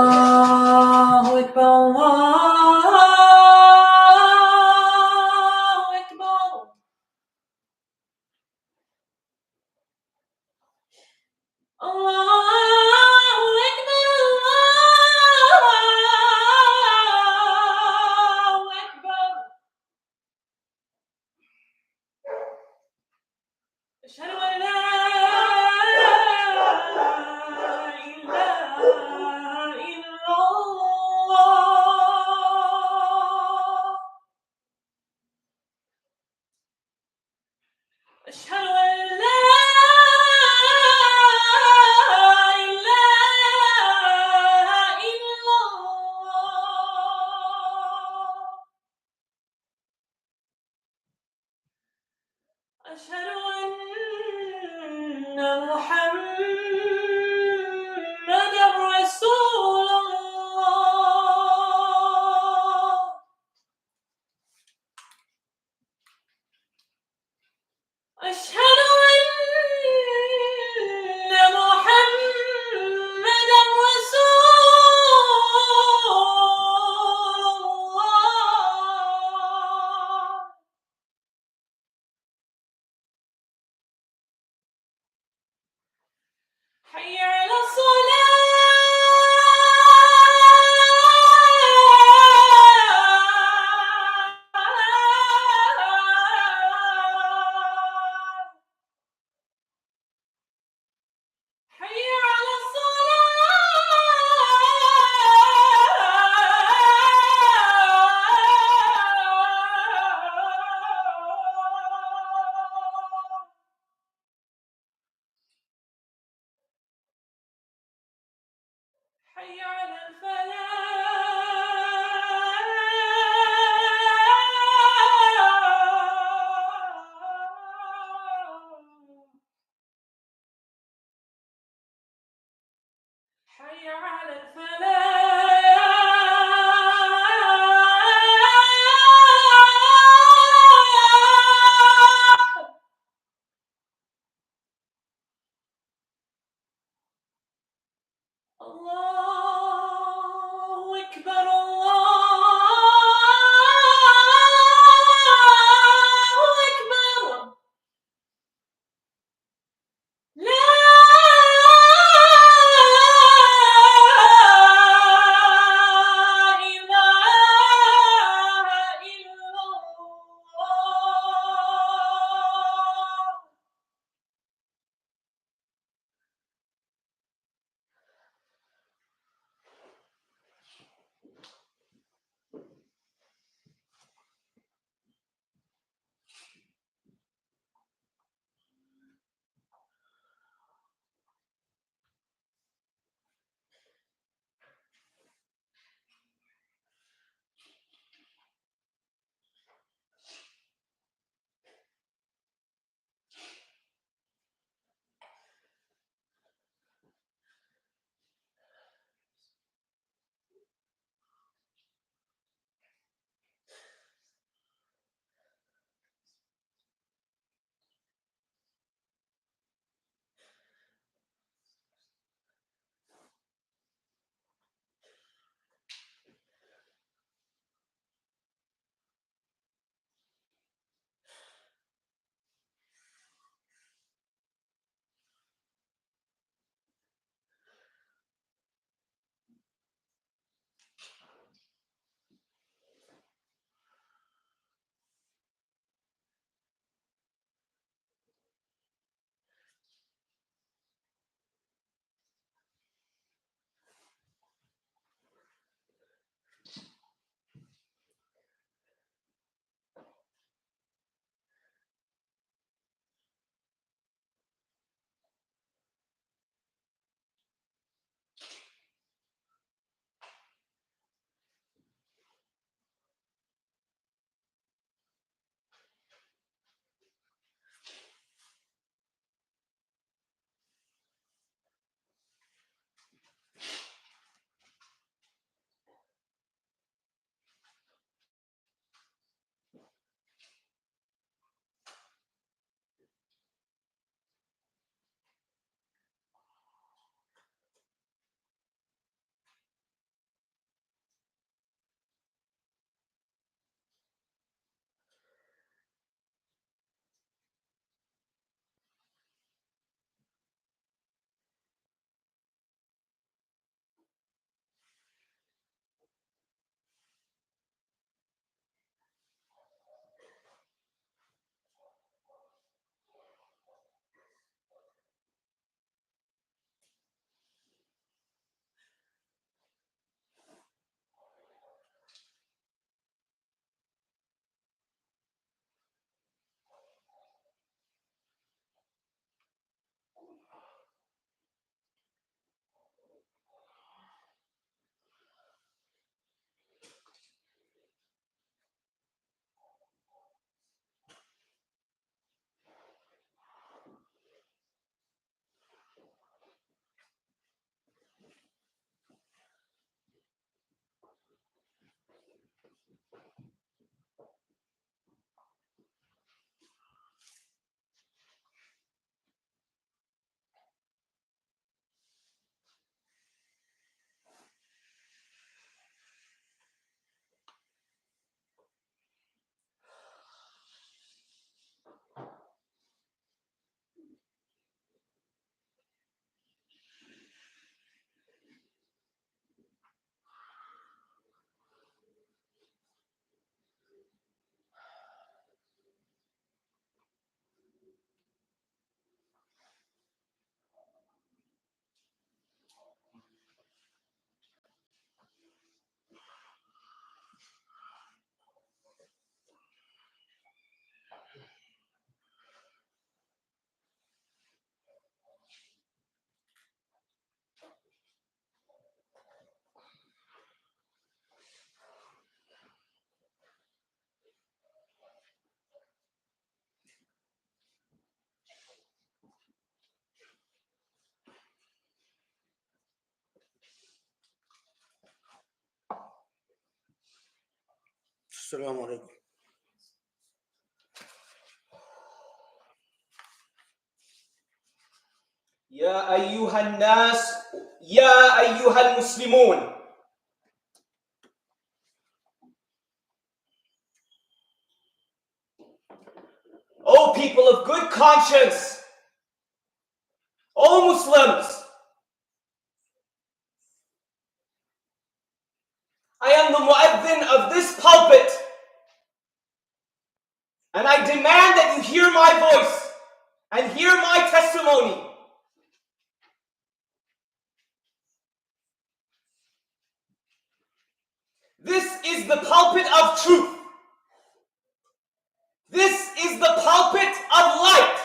الله أكبر الله أكبر الله أكبر الله أكبر أشهد أن لا إله إلا الله أشهد أن لا إله إلا الله أشهد أن محمدًا رسول الله أشهد أن محمدًا رسول الله حي على الصلاة حي على الصلاة حي على الفلاح حي على الفلاح الله أكبر الله أكبر لا إله إلا الله السلام عليكم. يا أيها الناس يا أيها المسلمون O people of good conscience, O Muslims, I am the mu'adhin of this pulpit, and I demand that you hear my voice and hear my testimony. This is the pulpit of truth. This is the pulpit of light.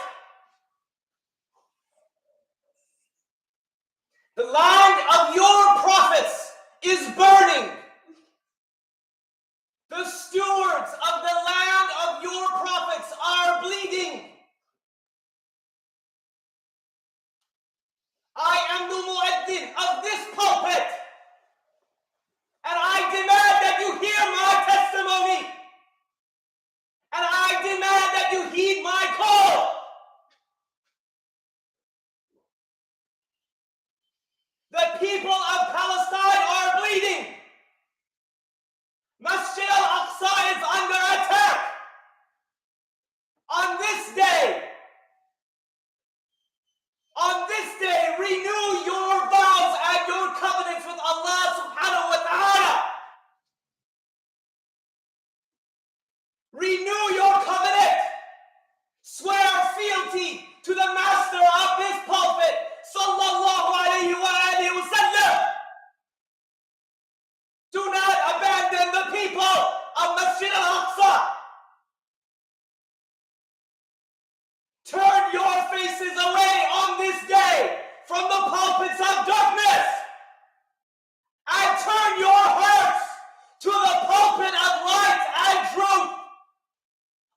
The land of your prophets is burning. The stewards of the land of your prophets are bleeding. I am the mu'adhin of this pulpit, and I demand that you hear my testimony, and I demand that you heed my call. The people of Palestine are bleeding. Masjid al-Aqsa is under attack. On this day, renew your vows and your covenants with Allah subhanahu wa ta'ala. Renew your covenant. Swear fealty to the master of this pulpit, sallallahu alayhi wa alihi wa sallam. Do not abandon the people of Masjid al-Aqsa. Turn your faces away on this day from the pulpits of darkness, and turn your hearts to the pulpit of light and truth.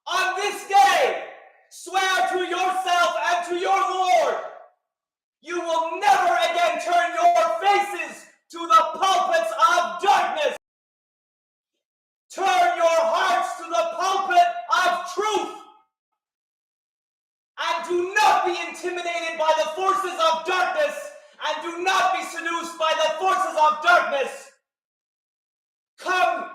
On this day, swear to yourself and to your Lord, you will never again turn your faces to the pulpits of darkness. Turn your hearts to the pulpit of truth, and do not be intimidated by the forces of darkness, and do not be seduced by the forces of darkness. Come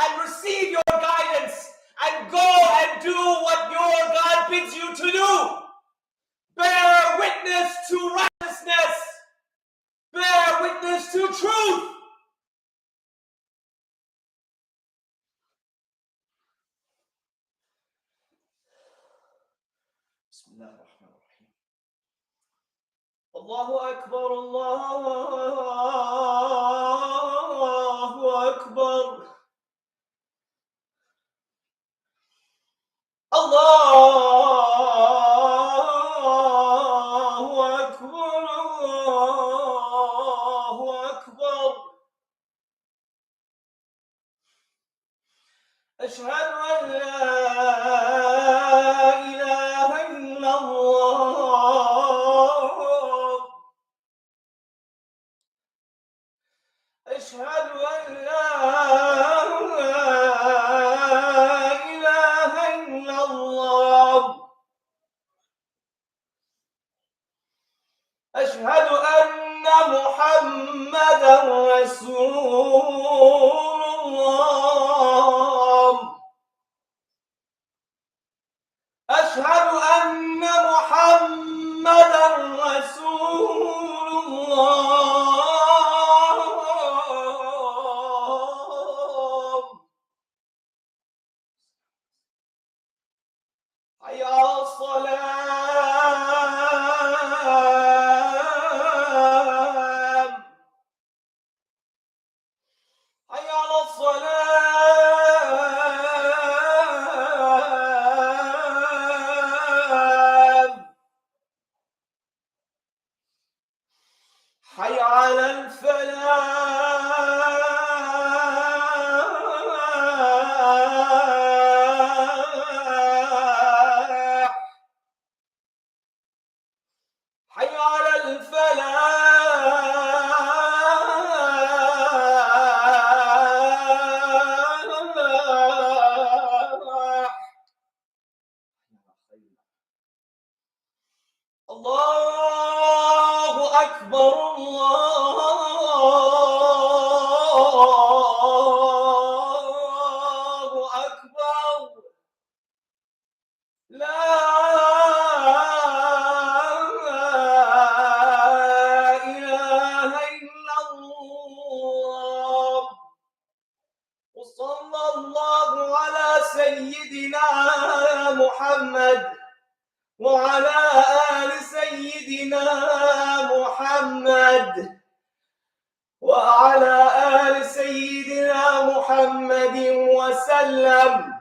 and receive your guidance, and go and do what your God bids you to do. Bear witness to righteousness. Bear witness to truth. Bismillah ar-Rahman ar-Rahim. Allahu Akbar, Allahu Akbar. Allahu Akbar, Allahu Akbar. Ashhadu an la ilaha illallah. Ashhadu an la أشهد أن محمدا رسول الله. أشهد أن محمدا رسول الله. حي على الصلاة. حي على الفلاح. حي على الفلاح. الله أكبر الله أكبر لا إله إلا الله وصلى الله على سيدنا محمد وعلى آل سيدنا محمد وعلى آل سيدنا محمد وسلم.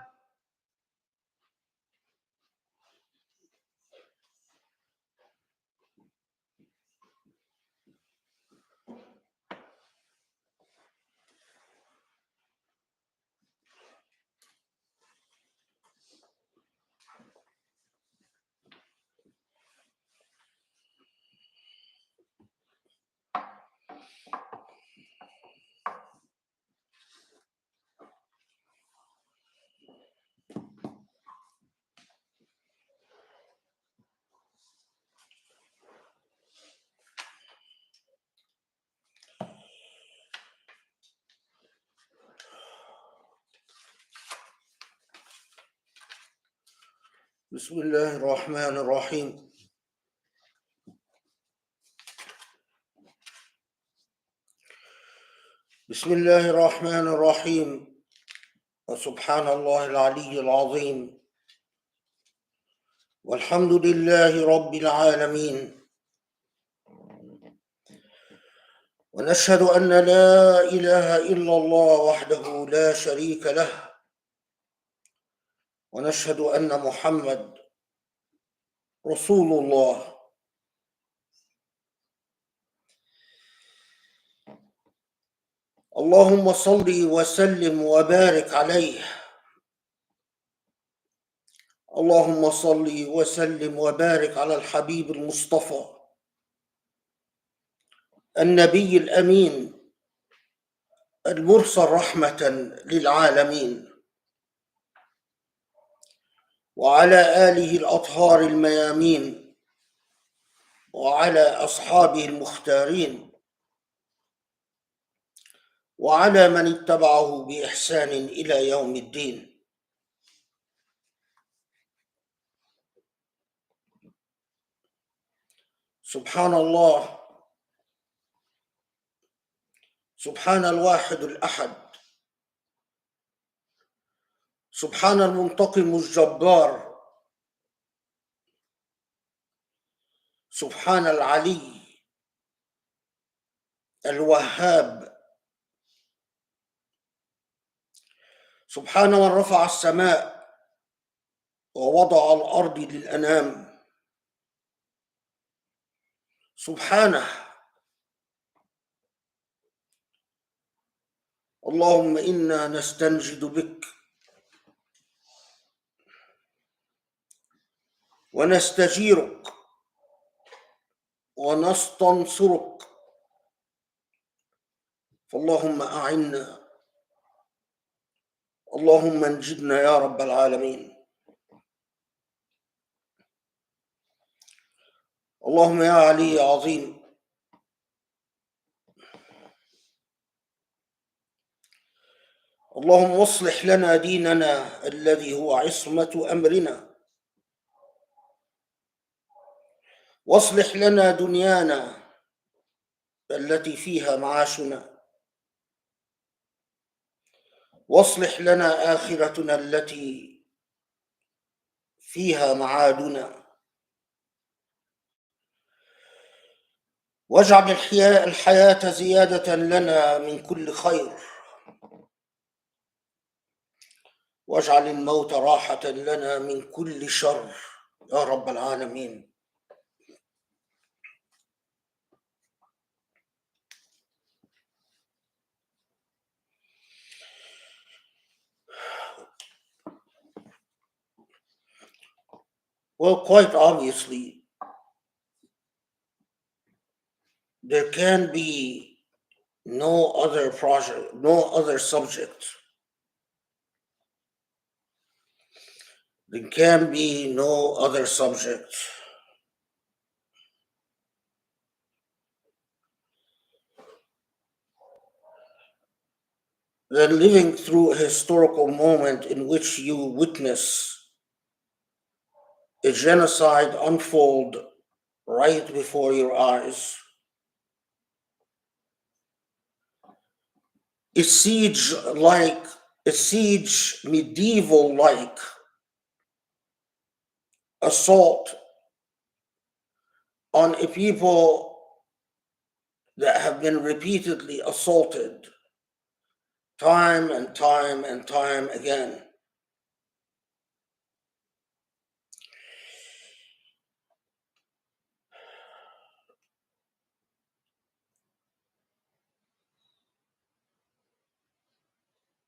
بسم الله الرحمن الرحيم. بسم الله الرحمن الرحيم. وسبحان الله العلي العظيم والحمد لله رب العالمين، ونشهد أن لا إله إلا الله وحده لا شريك له، ونشهد أن محمد رسول الله. اللهم صل وسلم وبارك عليه. اللهم صل وسلم وبارك على الحبيب المصطفى النبي الأمين المرسل رحمة للعالمين، وعلى آله الأطهار الميامين، وعلى أصحابه المختارين، وعلى من اتبعه بإحسان إلى يوم الدين. سبحان الله، سبحان الواحد الأحد، سبحان المنتقم الجبار، سبحان العلي الوهاب، سبحان من رفع السماء ووضع الأرض للأنام. سبحانه. اللهم إنا نستنجد بك ونستجيرك ونستنصرك، فاللهم أعنا، اللهم انجدنا يا رب العالمين. اللهم يا علي يا عظيم، اللهم اصلح لنا ديننا الذي هو عصمة أمرنا، واصلح لنا دنيانا التي فيها معاشنا، واصلح لنا آخرتنا التي فيها معادنا، واجعل الحياة زيادة لنا من كل خير، واجعل الموت راحة لنا من كل شر يا رب العالمين. Well, quite obviously, there can be no other project, no other subject. There can be no other subject than living through a historical moment in which you witness a genocide unfold right before your eyes. A siege like, a siege medieval like assault on a people that have been repeatedly assaulted time and time and time again.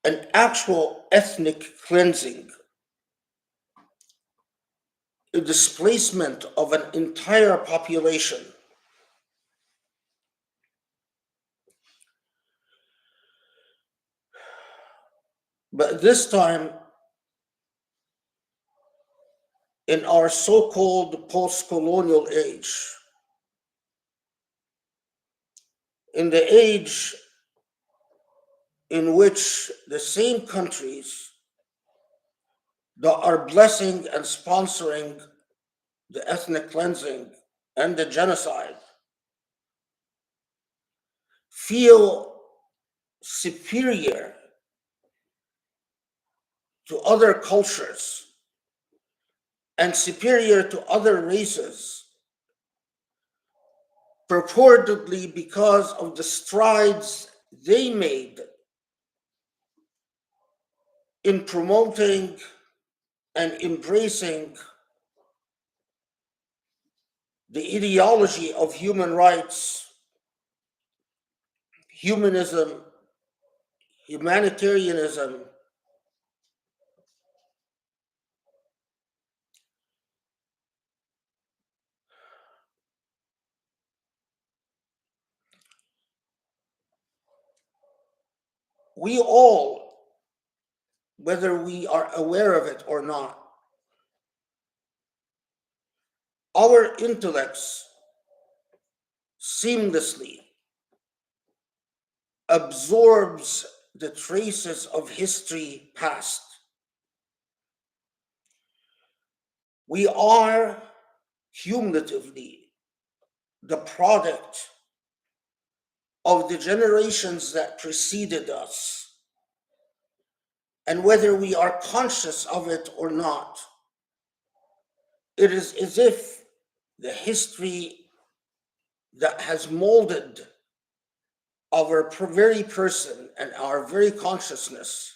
An actual ethnic cleansing, a displacement of an entire population. But this time, in our so-called post-colonial age, in the age in which the same countries that are blessing and sponsoring the ethnic cleansing and the genocide feel superior to other cultures and superior to other races, purportedly because of the strides they made in promoting and embracing the ideology of human rights, humanism, humanitarianism, we all, whether we are aware of it or not, our intellects seamlessly absorbs the traces of history past. We are cumulatively the product of the generations that preceded us. And whether we are conscious of it or not, it is as if the history that has molded our very person and our very consciousness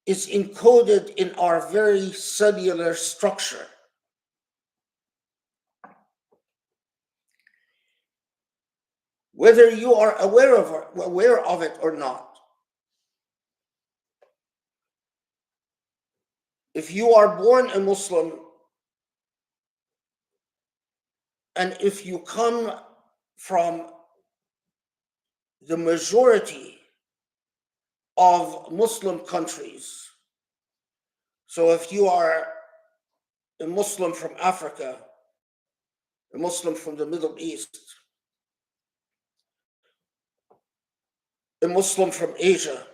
is encoded in our very cellular structure. Whether you are aware of it or not, if you are born a Muslim and if you come from the majority of Muslim countries, so if you are a Muslim from Africa, a Muslim from the Middle East, a Muslim from Asia,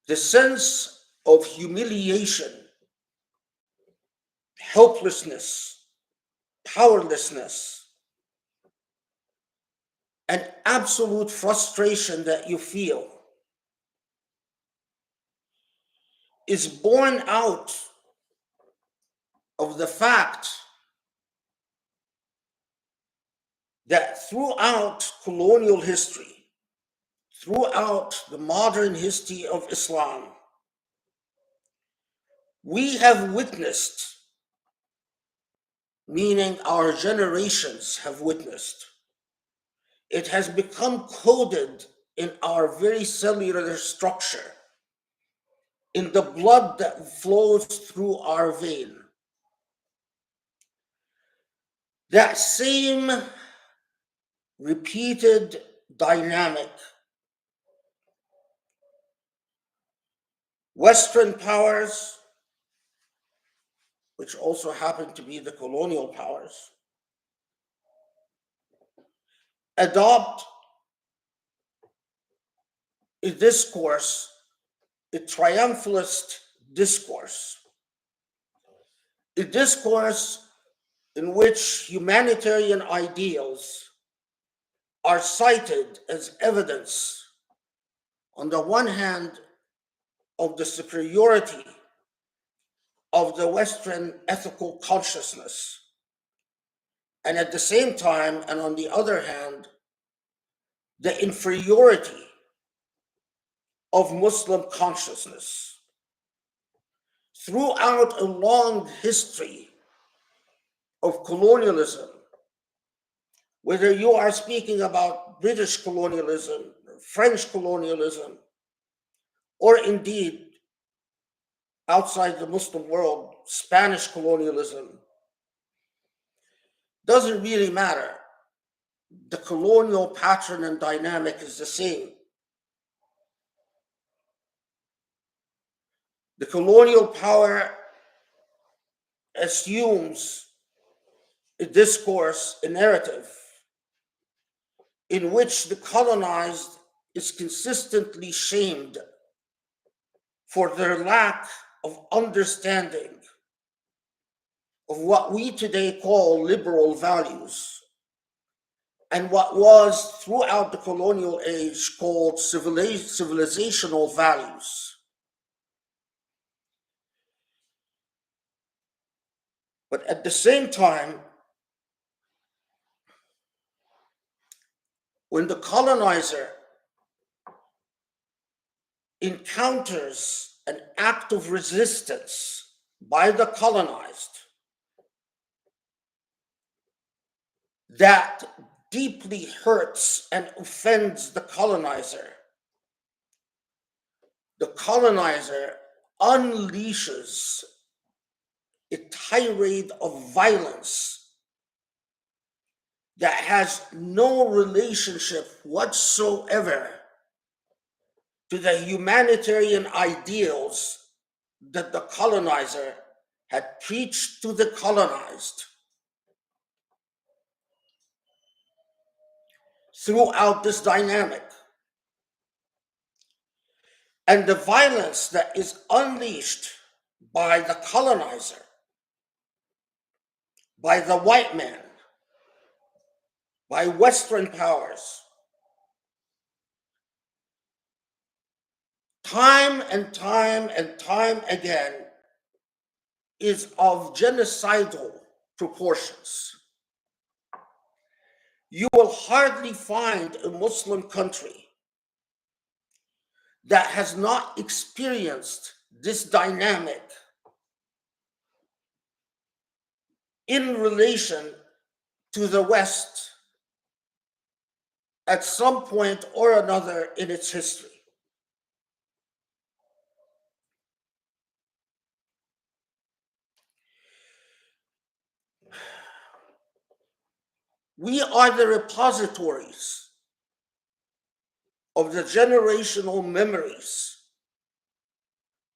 the sense of humiliation, helplessness, powerlessness, and absolute frustration that you feel is born out of the fact that throughout colonial history, throughout the modern history of Islam, we have witnessed, meaning our generations have witnessed, it has become coded in our very cellular structure, in the blood that flows through our vein. That same repeated dynamic, Western powers, which also happen to be the colonial powers, adopt a discourse, a triumphalist discourse, a discourse in which humanitarian ideals are cited as evidence, on the one hand, of the superiority of the Western ethical consciousness, and at the same time, and on the other hand, the inferiority of Muslim consciousness. Throughout a long history of colonialism, whether you are speaking about British colonialism, French colonialism, or indeed outside the Muslim world, Spanish colonialism, doesn't really matter. The colonial pattern and dynamic is the same. The colonial power assumes a discourse, a narrative, in which the colonized is consistently shamed for their lack of understanding of what we today call liberal values, and what was throughout the colonial age called civilizational values. But at the same time, when the colonizer encounters an act of resistance by the colonized that deeply hurts and offends the colonizer unleashes a tirade of violence that has no relationship whatsoever to the humanitarian ideals that the colonizer had preached to the colonized throughout this dynamic. And the violence that is unleashed by the colonizer, by the white man, by Western powers, time and time and time again, is of genocidal proportions. You will hardly find a Muslim country that has not experienced this dynamic in relation to the West at some point or another in its history. We are the repositories of the generational memories,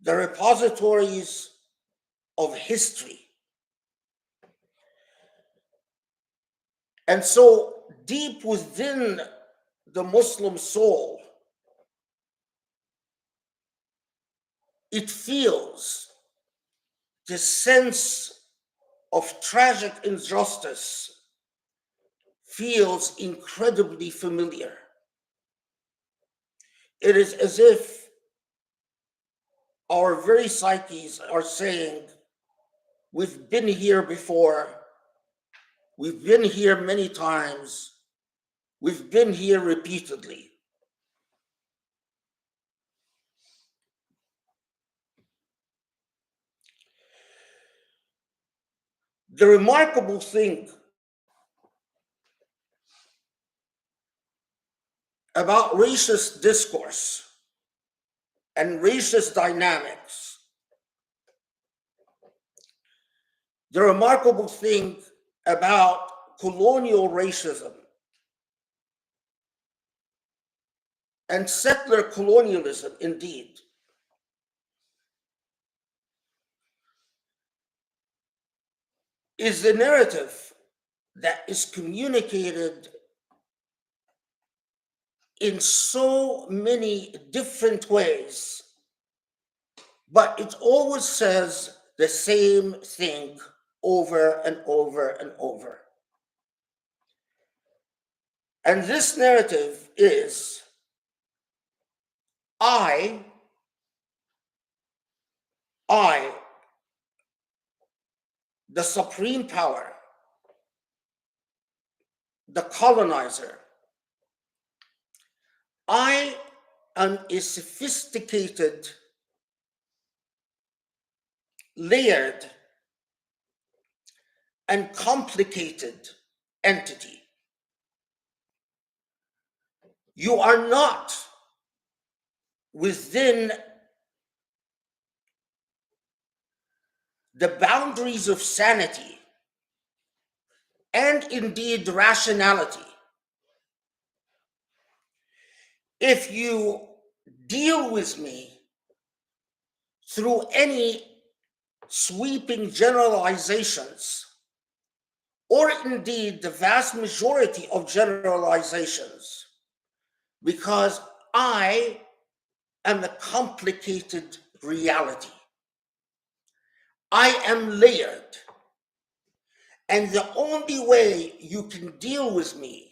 the repositories of history. And so, deep within the Muslim soul, it feels this sense of tragic injustice, feels incredibly familiar. It is as if our very psyches are saying, we've been here before, we've been here many times, we've been here repeatedly. The remarkable thing about racist discourse and racist dynamics, the remarkable thing about colonial racism and settler colonialism, indeed, is the narrative that is communicated in so many different ways, but it always says the same thing over and over and over. And this narrative is, I, the supreme power, the colonizer, I am a sophisticated, layered, and complicated entity. You are not within the boundaries of sanity and indeed rationality if you deal with me through any sweeping generalizations, or indeed the vast majority of generalizations, because I am a complicated reality. I am layered. And the only way you can deal with me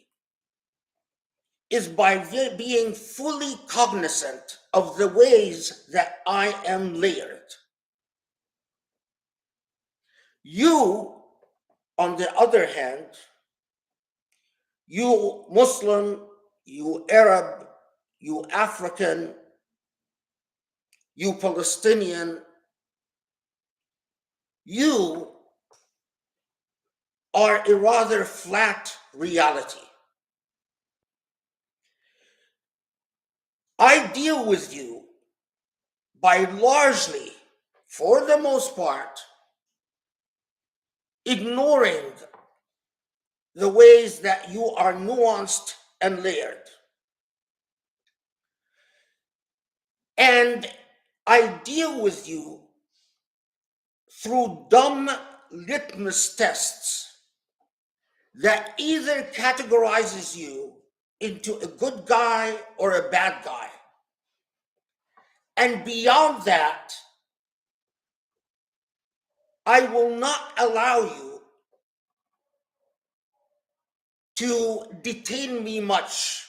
is by being fully cognizant of the ways that I am layered. You, on the other hand, you Muslim, you Arab, you African, you Palestinian, you are a rather flat reality. I deal with you by largely, for the most part, ignoring the ways that you are nuanced and layered. And I deal with you through dumb litmus tests that either categorizes you into a good guy or a bad guy. And beyond that, I will not allow you to detain me much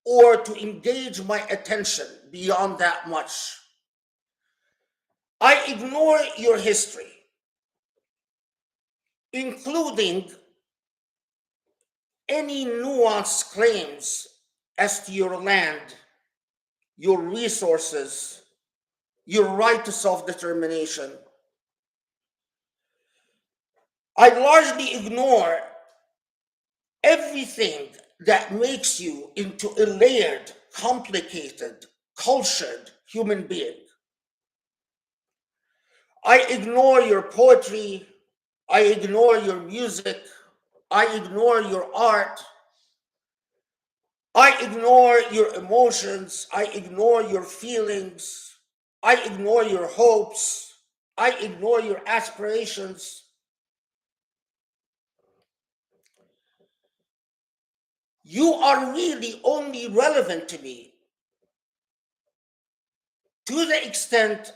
or to engage my attention beyond that much. I ignore your history, including any nuanced claims as to your land, your resources, your right to self-determination. I largely ignore everything that makes you into a layered, complicated, cultured human being. I ignore your poetry, I ignore your music, I ignore your art, I ignore your emotions, I ignore your feelings, I ignore your hopes, I ignore your aspirations. You are really only relevant to me to the extent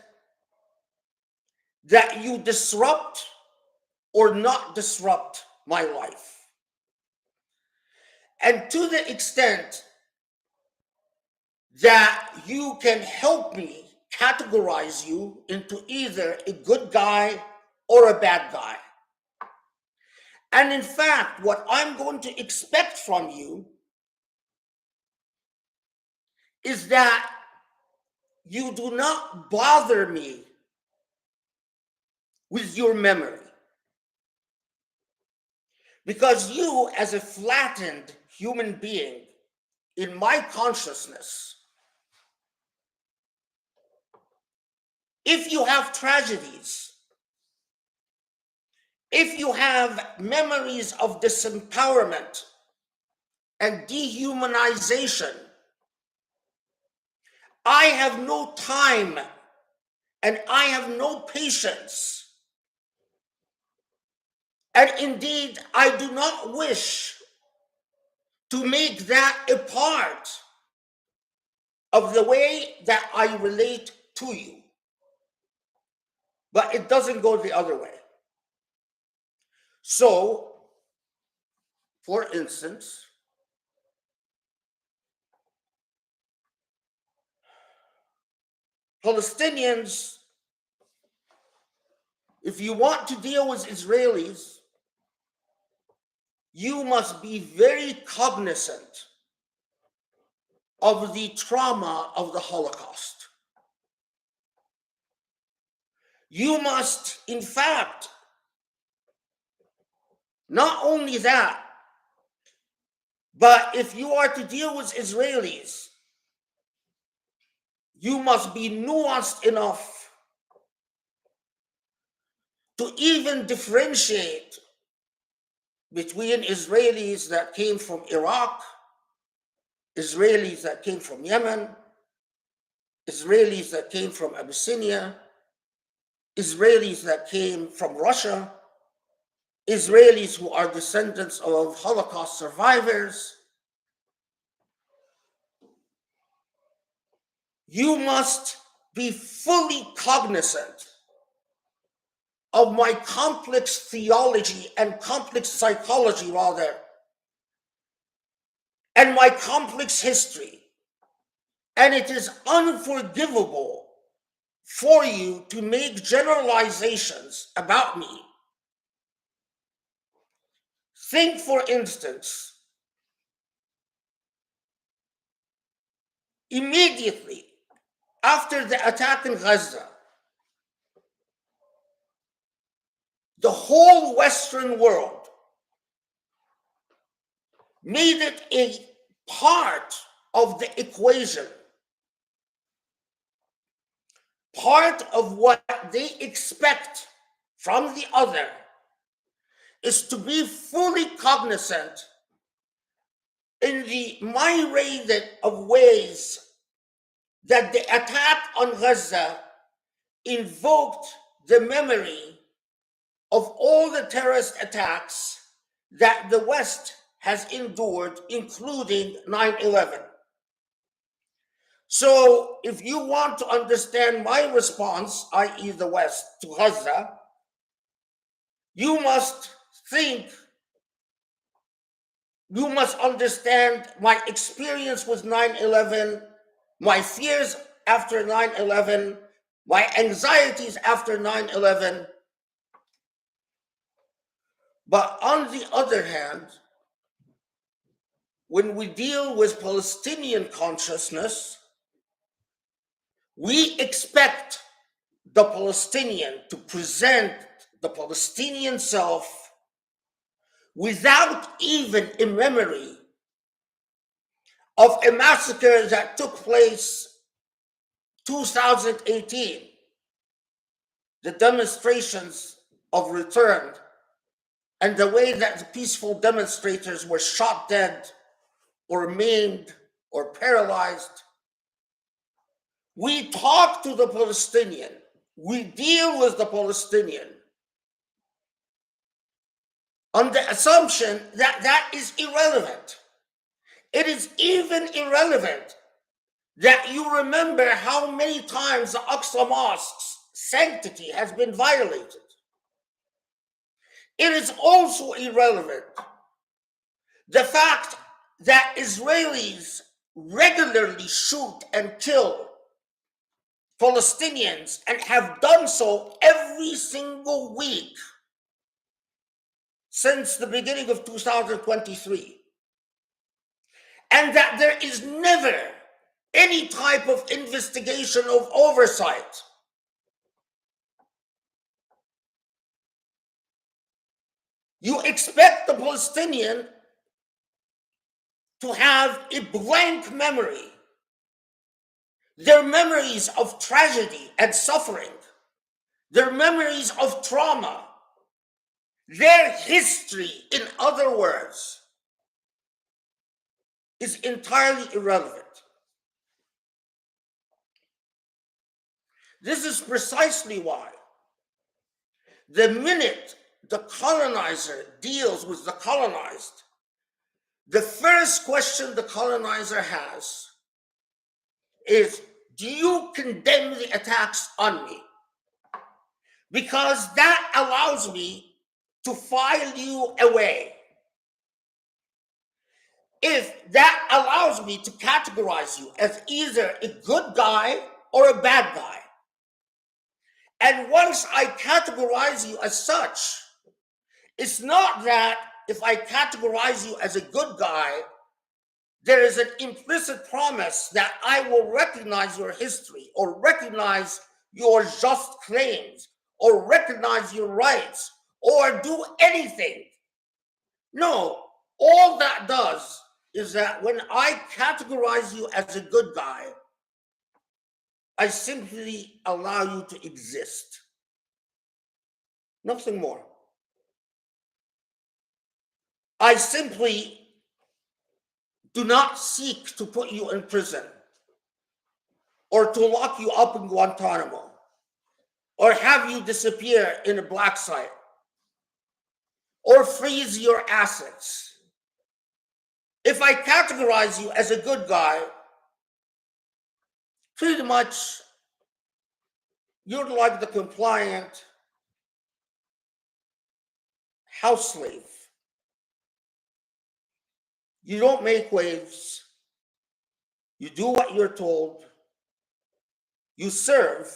that you disrupt or not disrupt my life. And to the extent that you can help me categorize you into either a good guy or a bad guy. And in fact, what I'm going to expect from you is that you do not bother me with your memory. Because you, as a flattened human being, in my consciousness, if you have tragedies, if you have memories of disempowerment and dehumanization, I have no time and I have no patience. And indeed, I do not wish to make that a part of the way that I relate to you, but it doesn't go the other way. So, for instance, Palestinians, if you want to deal with Israelis, you must be very cognizant of the trauma of the Holocaust. You must, in fact, not only that, but if you are to deal with Israelis, you must be nuanced enough to even differentiate between Israelis that came from Iraq, Israelis that came from Yemen, Israelis that came from Abyssinia, Israelis that came from Russia, Israelis who are descendants of Holocaust survivors. You must be fully cognizant of my complex theology and complex psychology, rather, and my complex history. And it is unforgivable for you to make generalizations about me. Think, for instance, immediately after the attack in Gaza, the whole Western world made it a part of the equation, part of what they expect from the other is to be fully cognizant in the myriad of ways that the attack on Gaza invoked the memory of all the terrorist attacks that the West has endured, including 9/11. So if you want to understand my response, i.e. the West, to Gaza, you must understand my experience with 9/11, my fears after 9/11, my anxieties after 9/11. But on the other hand, when we deal with Palestinian consciousness, we expect the Palestinian to present the Palestinian self without even a memory of a massacre that took place 2018, the demonstrations of return, and the way that the peaceful demonstrators were shot dead or maimed or paralyzed. We talk to the Palestinian, we deal with the Palestinian on the assumption that that is irrelevant. It is even irrelevant that you remember how many times the Aqsa Mosque's sanctity has been violated. It is also irrelevant the fact that Israelis regularly shoot and kill Palestinians and have done so every single week since the beginning of 2023. And that there is never any type of investigation of oversight. You expect the Palestinian to have a blank memory. Their memories of tragedy and suffering, their memories of trauma, their history, in other words, is entirely irrelevant. This is precisely why the minute the colonizer deals with the colonized, the first question the colonizer has is, do you condemn the attacks on me? Because that allows me to file you away. If that allows me to categorize you as either a good guy or a bad guy, and once I categorize you as such, it's not that if I categorize you as a good guy, there is an implicit promise that I will recognize your history or recognize your just claims or recognize your rights or do anything. No, all that does is that when I categorize you as a good guy, I simply allow you to exist. Nothing more. I simply do not seek to put you in prison or to lock you up in Guantanamo or have you disappear in a black site or freeze your assets. If I categorize you as a good guy, pretty much you're like the compliant house slave. You don't make waves. You do what you're told. You serve.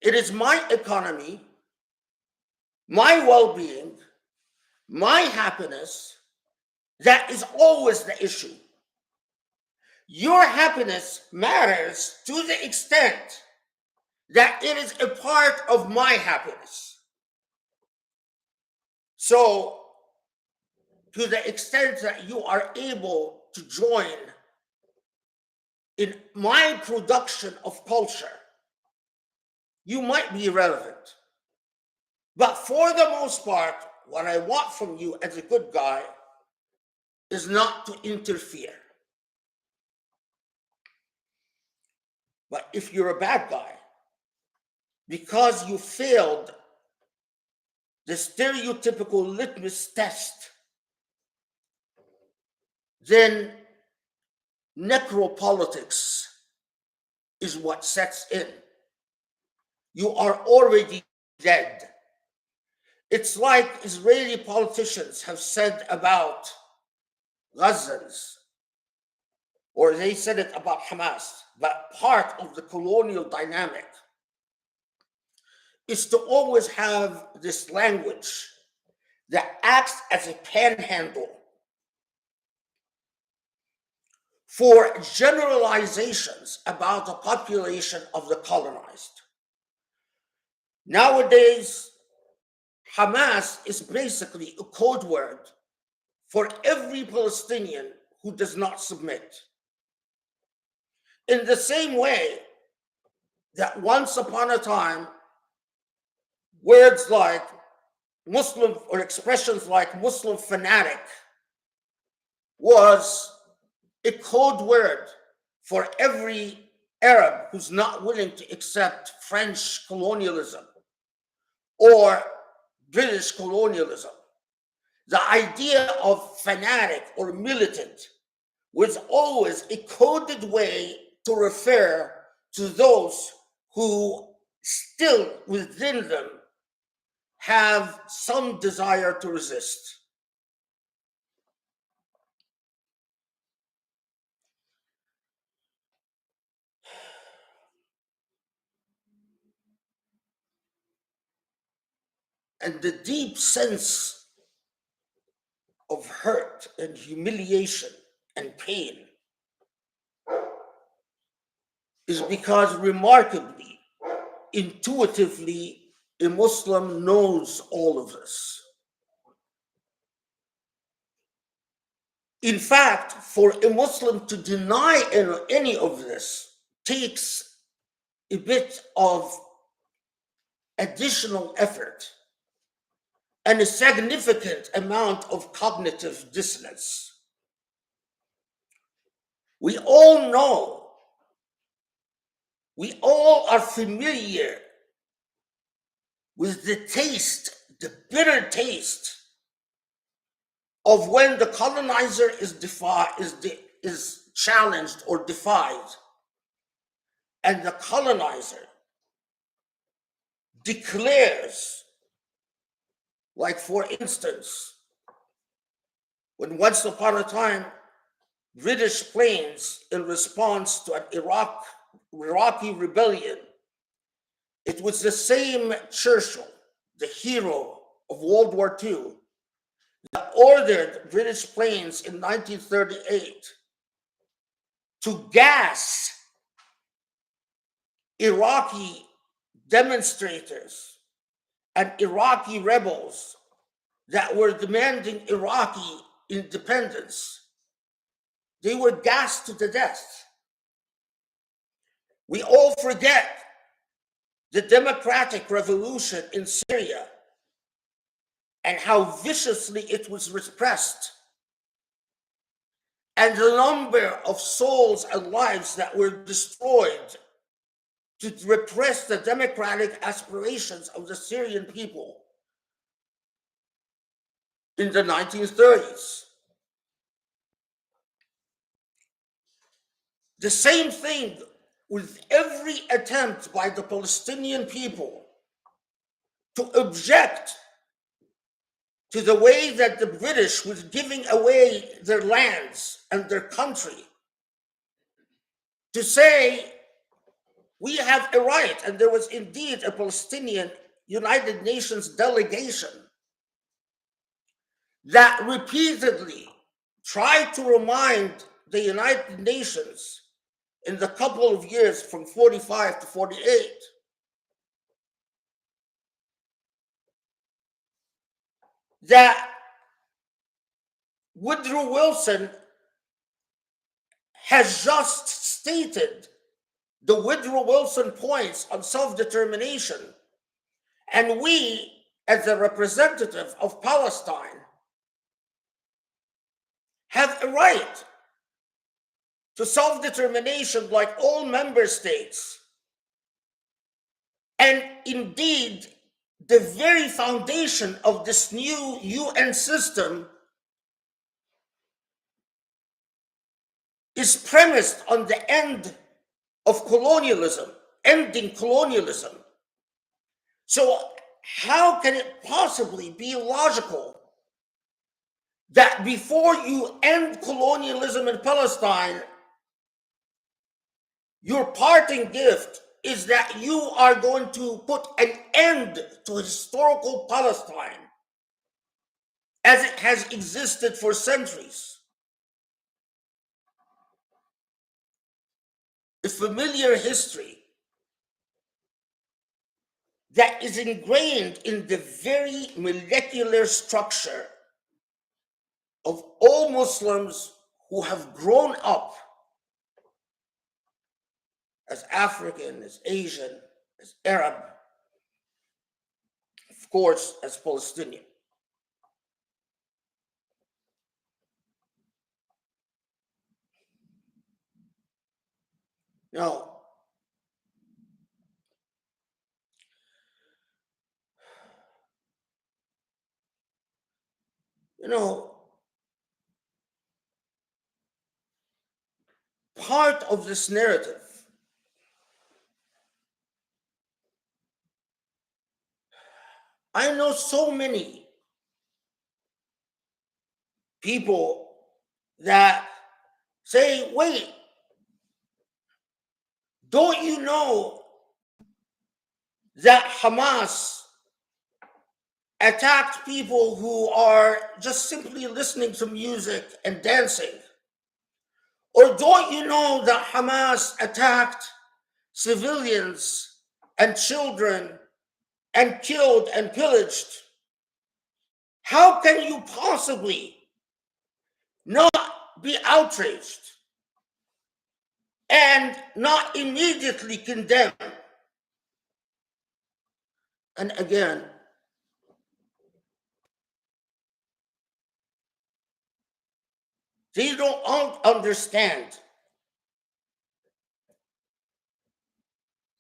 It is my economy, my well-being, my happiness that is always the issue. Your happiness matters to the extent that it is a part of my happiness. So, to the extent that you are able to join in my production of culture, you might be relevant. But for the most part, what I want from you as a good guy is not to interfere. But if you're a bad guy, because you failed the stereotypical litmus test, then necropolitics is what sets in. You are already dead. It's like Israeli politicians have said about Gazans, or they said it about Hamas, but part of the colonial dynamic is to always have this language that acts as a panhandle for generalizations about the population of the colonized. Nowadays, Hamas is basically a code word for every Palestinian who does not submit. In the same way that once upon a time, words like Muslim or expressions like Muslim fanatic was a code word for every Arab who's not willing to accept French colonialism or British colonialism. The idea of fanatic or militant was always a coded way to refer to those who still within them have some desire to resist. And the deep sense of hurt and humiliation and pain is because remarkably, intuitively, a Muslim knows all of this. In fact, for a Muslim to deny any of this takes a bit of additional effort and a significant amount of cognitive dissonance. We all know, we all are familiar with the taste, the bitter taste of when the colonizer is challenged or defied, and the colonizer declares, like for instance, when once upon a time British planes, in response to an Iraqi rebellion, it was the same Churchill, the hero of World War II, that ordered British planes in 1938 to gas Iraqi demonstrators and Iraqi rebels that were demanding Iraqi independence. They were gassed to the death. We all forget the democratic revolution in Syria and how viciously it was repressed, and the number of souls and lives that were destroyed to repress the democratic aspirations of the Syrian people in the 1930s. The same thing with every attempt by the Palestinian people to object to the way that the British was giving away their lands and their country, to say, we have a right, and there was indeed a Palestinian United Nations delegation that repeatedly tried to remind the United Nations in the couple of years from 45 to 48 that Woodrow Wilson has just stated the Woodrow Wilson points on self-determination, and we, as a representative of Palestine, have a right to self-determination like all member states. And indeed, the very foundation of this new UN system is premised on the end of colonialism, ending colonialism. So how can it possibly be logical that before you end colonialism in Palestine, your parting gift is that you are going to put an end to historical Palestine as it has existed for centuries? A familiar history that is ingrained in the very molecular structure of all Muslims who have grown up as African, as Asian, as Arab, of course, as Palestinian. Now, part of this narrative I know so many people that say, wait, don't you know that Hamas attacked people who are just simply listening to music and dancing? Or don't you know that Hamas attacked civilians and children and killed and pillaged? How can you possibly not be outraged and not immediately condemn? And again, they don't understand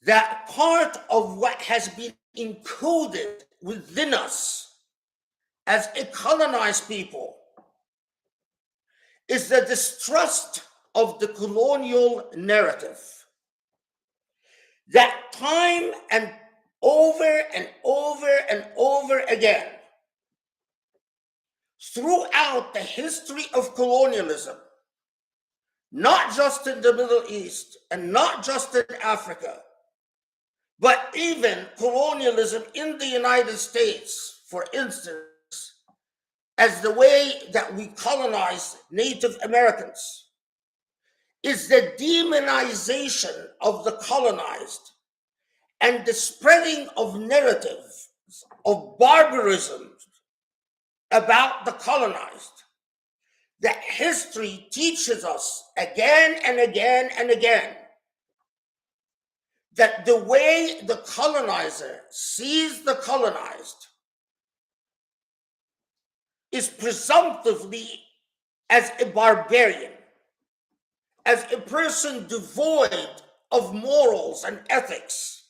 that part of what has been encoded within us as a colonized people is the distrust of the colonial narrative that time and over and over and over again, throughout the history of colonialism, not just in the Middle East and not just in Africa, but even colonialism in the United States, for instance, as the way that we colonize Native Americans, is the demonization of the colonized and the spreading of narratives of barbarism about the colonized that history teaches us again and again and again that the way the colonizer sees the colonized is presumptively as a barbarian, as a person devoid of morals and ethics,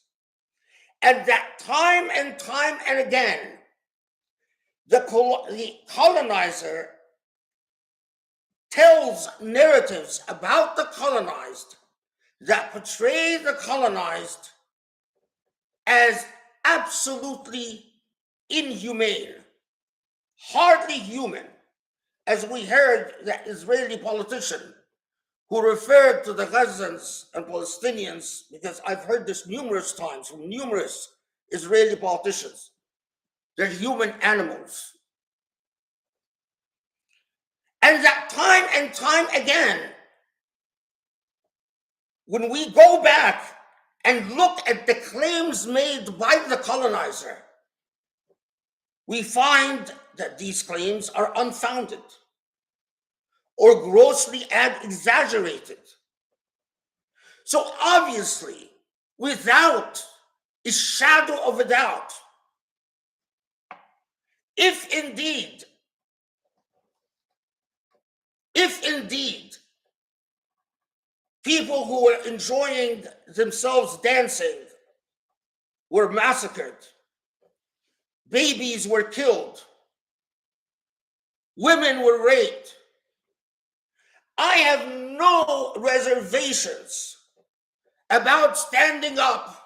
and that time and again, the colonizer tells narratives about the colonized that portray the colonized as absolutely inhumane, hardly human, as we heard that Israeli politician who referred to the Gazans and Palestinians, because I've heard this numerous times from numerous Israeli politicians, they're human animals. And that time and time again, when we go back and look at the claims made by the colonizer, we find that these claims are unfounded or grossly exaggerated. So obviously, without a shadow of a doubt, if indeed people who were enjoying themselves dancing were massacred, babies were killed, women were raped, I have no reservations about standing up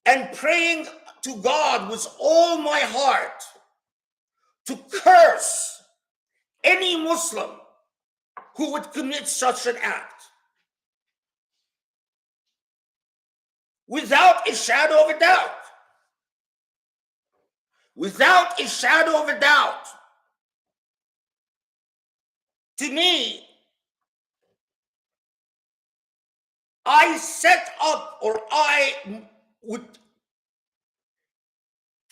and praying to God with all my heart to curse any Muslim who would commit such an act. Without a shadow of a doubt. Without a shadow of a doubt. To me, I set up, or I would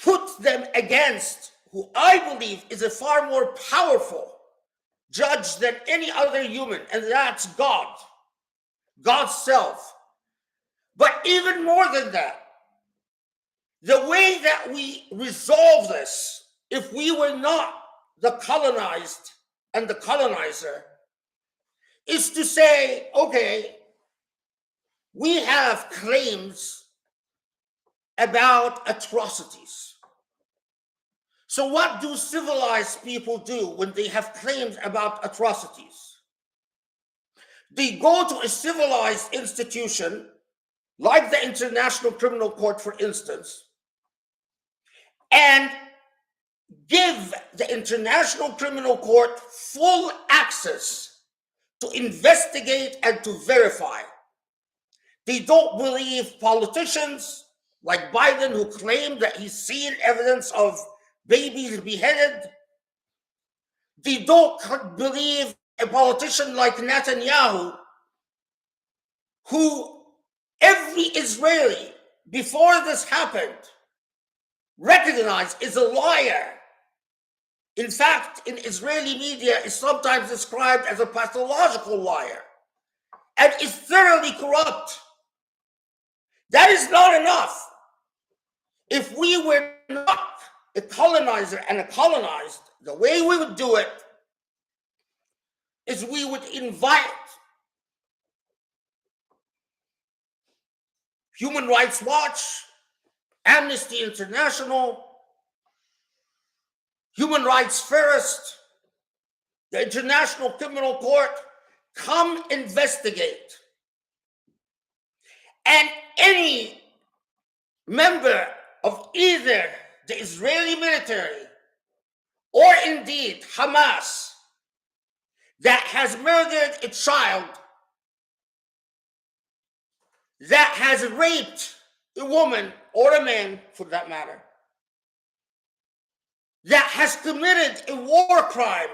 put them against who I believe is a far more powerful judge than any other human, and that's God, God's self. But even more than that, the way that we resolve this, if we were not the colonized and the colonizer, is to say, okay, we have claims about atrocities. So what do civilized people do when they have claims about atrocities? They go to a civilized institution, like the International Criminal Court, for instance, and give the International Criminal Court full access to investigate and to verify. They don't believe politicians like Biden, who claim that he's seen evidence of babies beheaded. They don't believe a politician like Netanyahu, who every Israeli, before this happened, recognized is a liar. In fact, in Israeli media, is sometimes described as a pathological liar and is thoroughly corrupt. That is not enough. If we were not a colonizer and a colonized, the way we would do it is we would invite Human Rights Watch, Amnesty International, Human Rights First, the International Criminal Court, come investigate. And any member of either the Israeli military or indeed Hamas that has murdered a child, that has raped a woman or a man for that matter, that has committed a war crime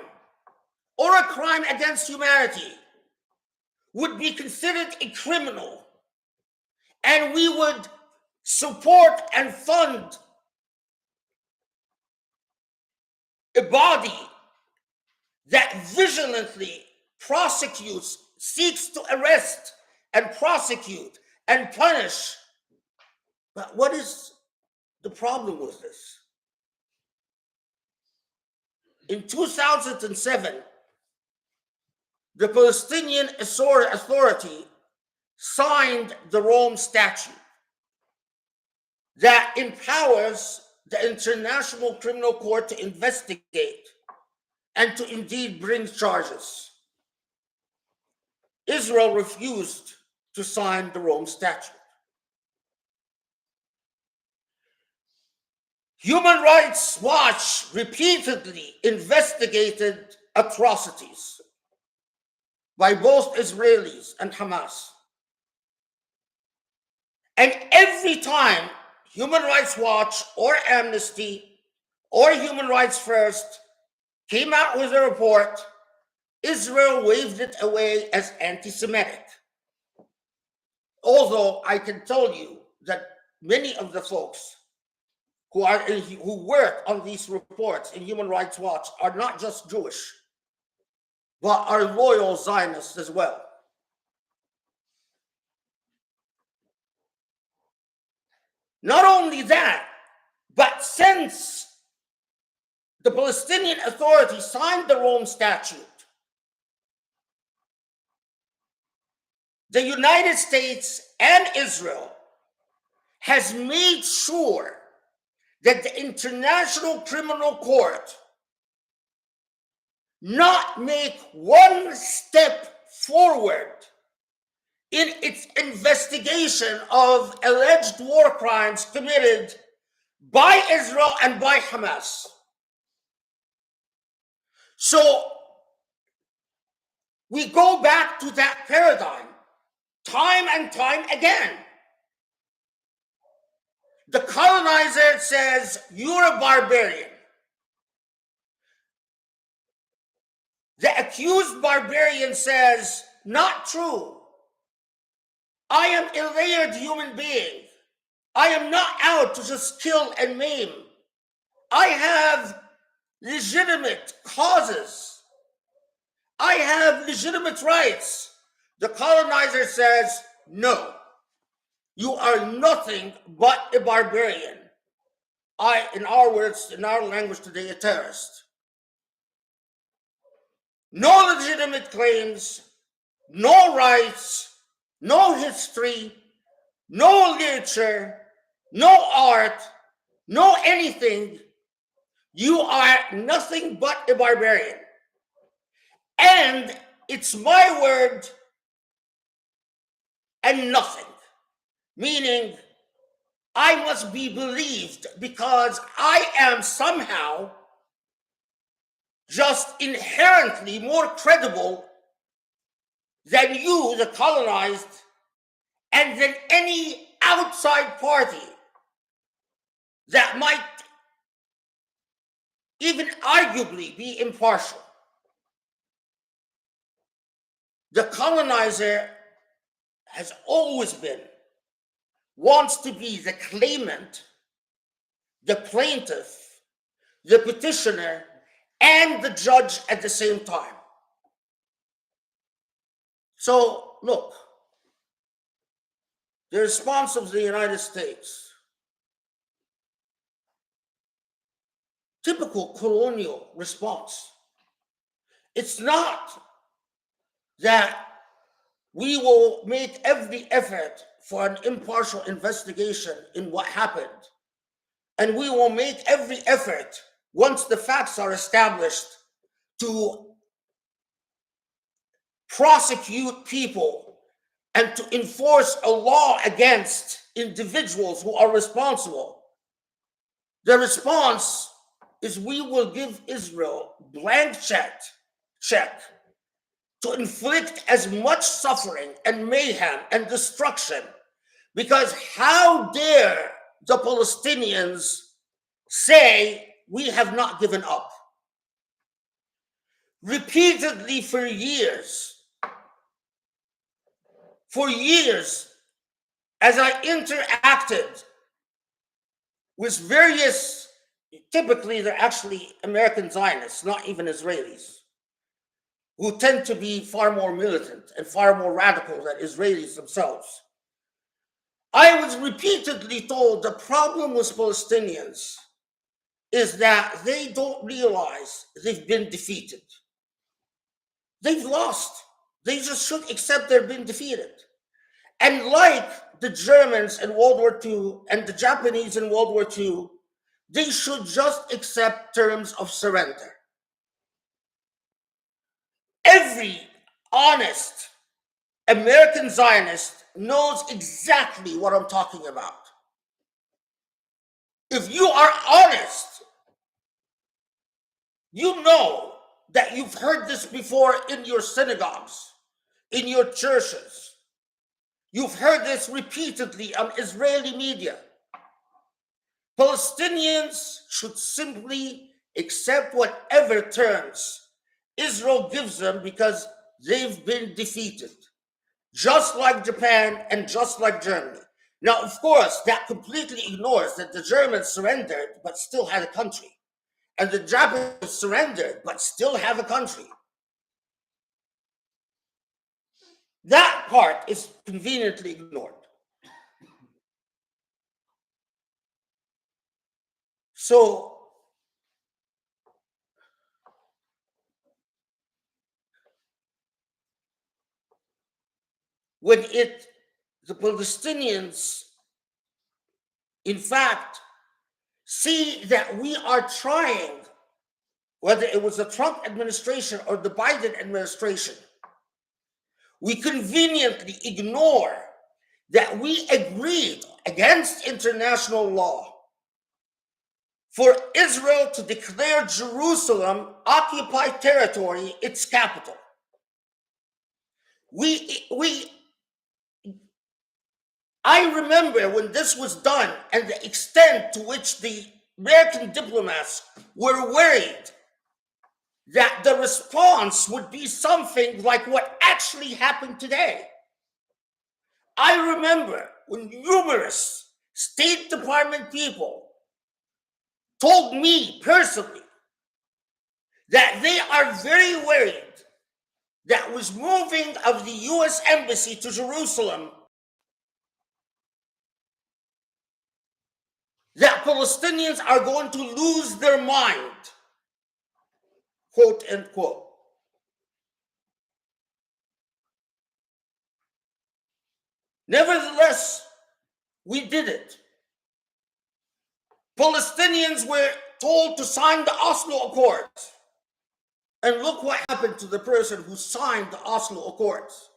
or a crime against humanity would be considered a criminal, and we would support and fund a body that vigilantly prosecutes, seeks to arrest and prosecute and punish. But what is the problem with this? In 2007, the Palestinian Authority signed the Rome Statute that empowers the International Criminal Court to investigate and to indeed bring charges. Israel refused to sign the Rome Statute. Human Rights Watch repeatedly investigated atrocities by both Israelis and Hamas. And every time Human Rights Watch or Amnesty or Human Rights First came out with a report, Israel waved it away as anti-Semitic. Although I can tell you that many of the folks who work on these reports in Human Rights Watch are not just Jewish, but are loyal Zionists as well. Not only that, but since the Palestinian Authority signed the Rome Statute, the United States and Israel has made sure that the International Criminal Court not make one step forward in its investigation of alleged war crimes committed by Israel and by Hamas. So we go back to that paradigm time and time again. The colonizer says, you're a barbarian. The accused barbarian says, not true. I am a layered human being. I am not out to just kill and maim. I have legitimate causes. I have legitimate rights. The colonizer says, no, you are nothing but a barbarian. In our words, in our language today, a terrorist. No legitimate claims, no rights, no history, no literature, no art, no anything. You are nothing but a barbarian. And it's my word and nothing. Meaning, I must be believed because I am somehow just inherently more credible than you, the colonized, and than any outside party that might even arguably be impartial. The colonizer has always been, wants to be the claimant, the plaintiff, the petitioner, and the judge at the same time. So, look, the response of the United States, typical colonial response. It's not that we will make every effort for an impartial investigation in what happened, and we will make every effort once the facts are established to prosecute people and to enforce a law against individuals who are responsible. The response is we will give Israel blank check to inflict as much suffering and mayhem and destruction, because how dare the Palestinians say we have not given up? Repeatedly for years, as I interacted with various, typically they're actually American Zionists, not even Israelis, who tend to be far more militant and far more radical than Israelis themselves. I was repeatedly told the problem with Palestinians is that they don't realize they've been defeated. They've lost. They just should accept they've been defeated. And like the Germans in World War II and the Japanese in World War II, they should just accept terms of surrender. Every honest American Zionist knows exactly what I'm talking about. If you are honest, you know that you've heard this before in your synagogues, in your churches. You've heard this repeatedly on Israeli media. Palestinians should simply accept whatever terms Israel gives them because they've been defeated, just like Japan and just like Germany. Now, of course, that completely ignores that the Germans surrendered but still had a country, and the Japanese surrendered but still have a country. That part is conveniently ignored. So, when the Palestinians, in fact, see that we are trying, whether it was the Trump administration or the Biden administration, we conveniently ignore that we agreed against international law for Israel to declare Jerusalem occupied territory its capital. I remember when this was done and the extent to which the American diplomats were worried that the response would be something like what actually happened today. I remember when numerous State Department people told me personally that they are very worried that with moving of the US Embassy to Jerusalem, that Palestinians are going to lose their mind, quote unquote. Nevertheless, we did it. Palestinians were told to sign the Oslo Accords. And look what happened to the person who signed the Oslo Accords.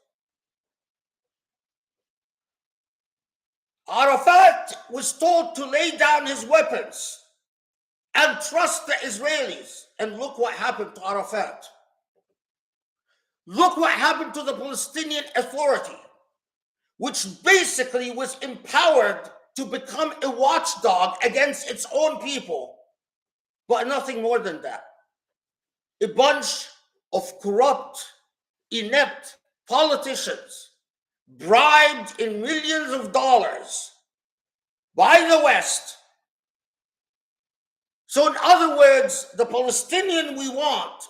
Arafat was told to lay down his weapons and trust the Israelis. And look what happened to Arafat. Look what happened to the Palestinian Authority, which basically was empowered to become a watchdog against its own people, but nothing more than that. A bunch of corrupt, inept politicians bribed in millions of dollars by the West. So in other words, the Palestinian we want,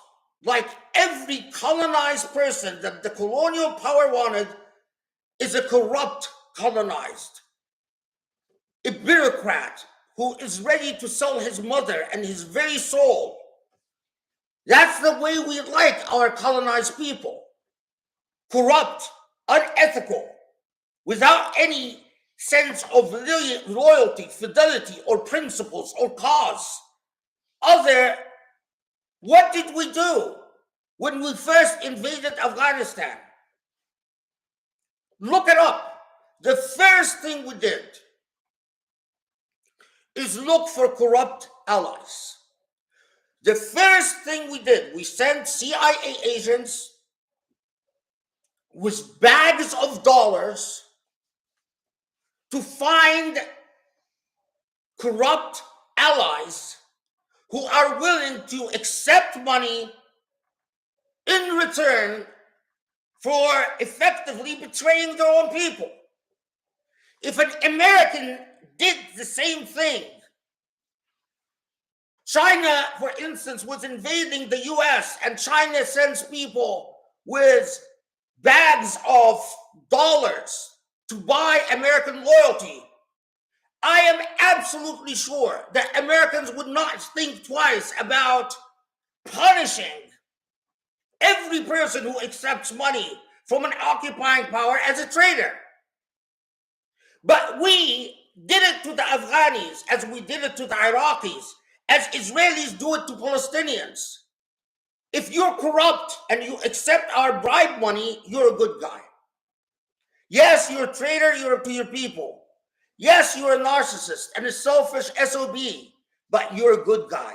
like every colonized person that the colonial power wanted, is a corrupt colonized, a bureaucrat who is ready to sell his mother and his very soul. That's the way we like our colonized people. Corrupt, unethical, without any sense of loyalty, fidelity, or principles or cause. What did we do? when we first invaded Afghanistan. Look it up. The first thing we did is look for corrupt allies. The first thing we did, we sent CIA agents with bags of dollars to find corrupt allies who are willing to accept money in return for effectively betraying their own people. If an American did the same thing, China, for instance, was invading the US, and China sends people with bags of dollars to buy American loyalty, I am absolutely sure that Americans would not think twice about punishing every person who accepts money from an occupying power as a traitor. But we did it to the Afghanis as we did it to the Iraqis, as Israelis do it to Palestinians. If you're corrupt and you accept our bribe money, you're a good guy. Yes, you're a traitor to your people. Yes, you're a narcissist and a selfish SOB, but you're a good guy.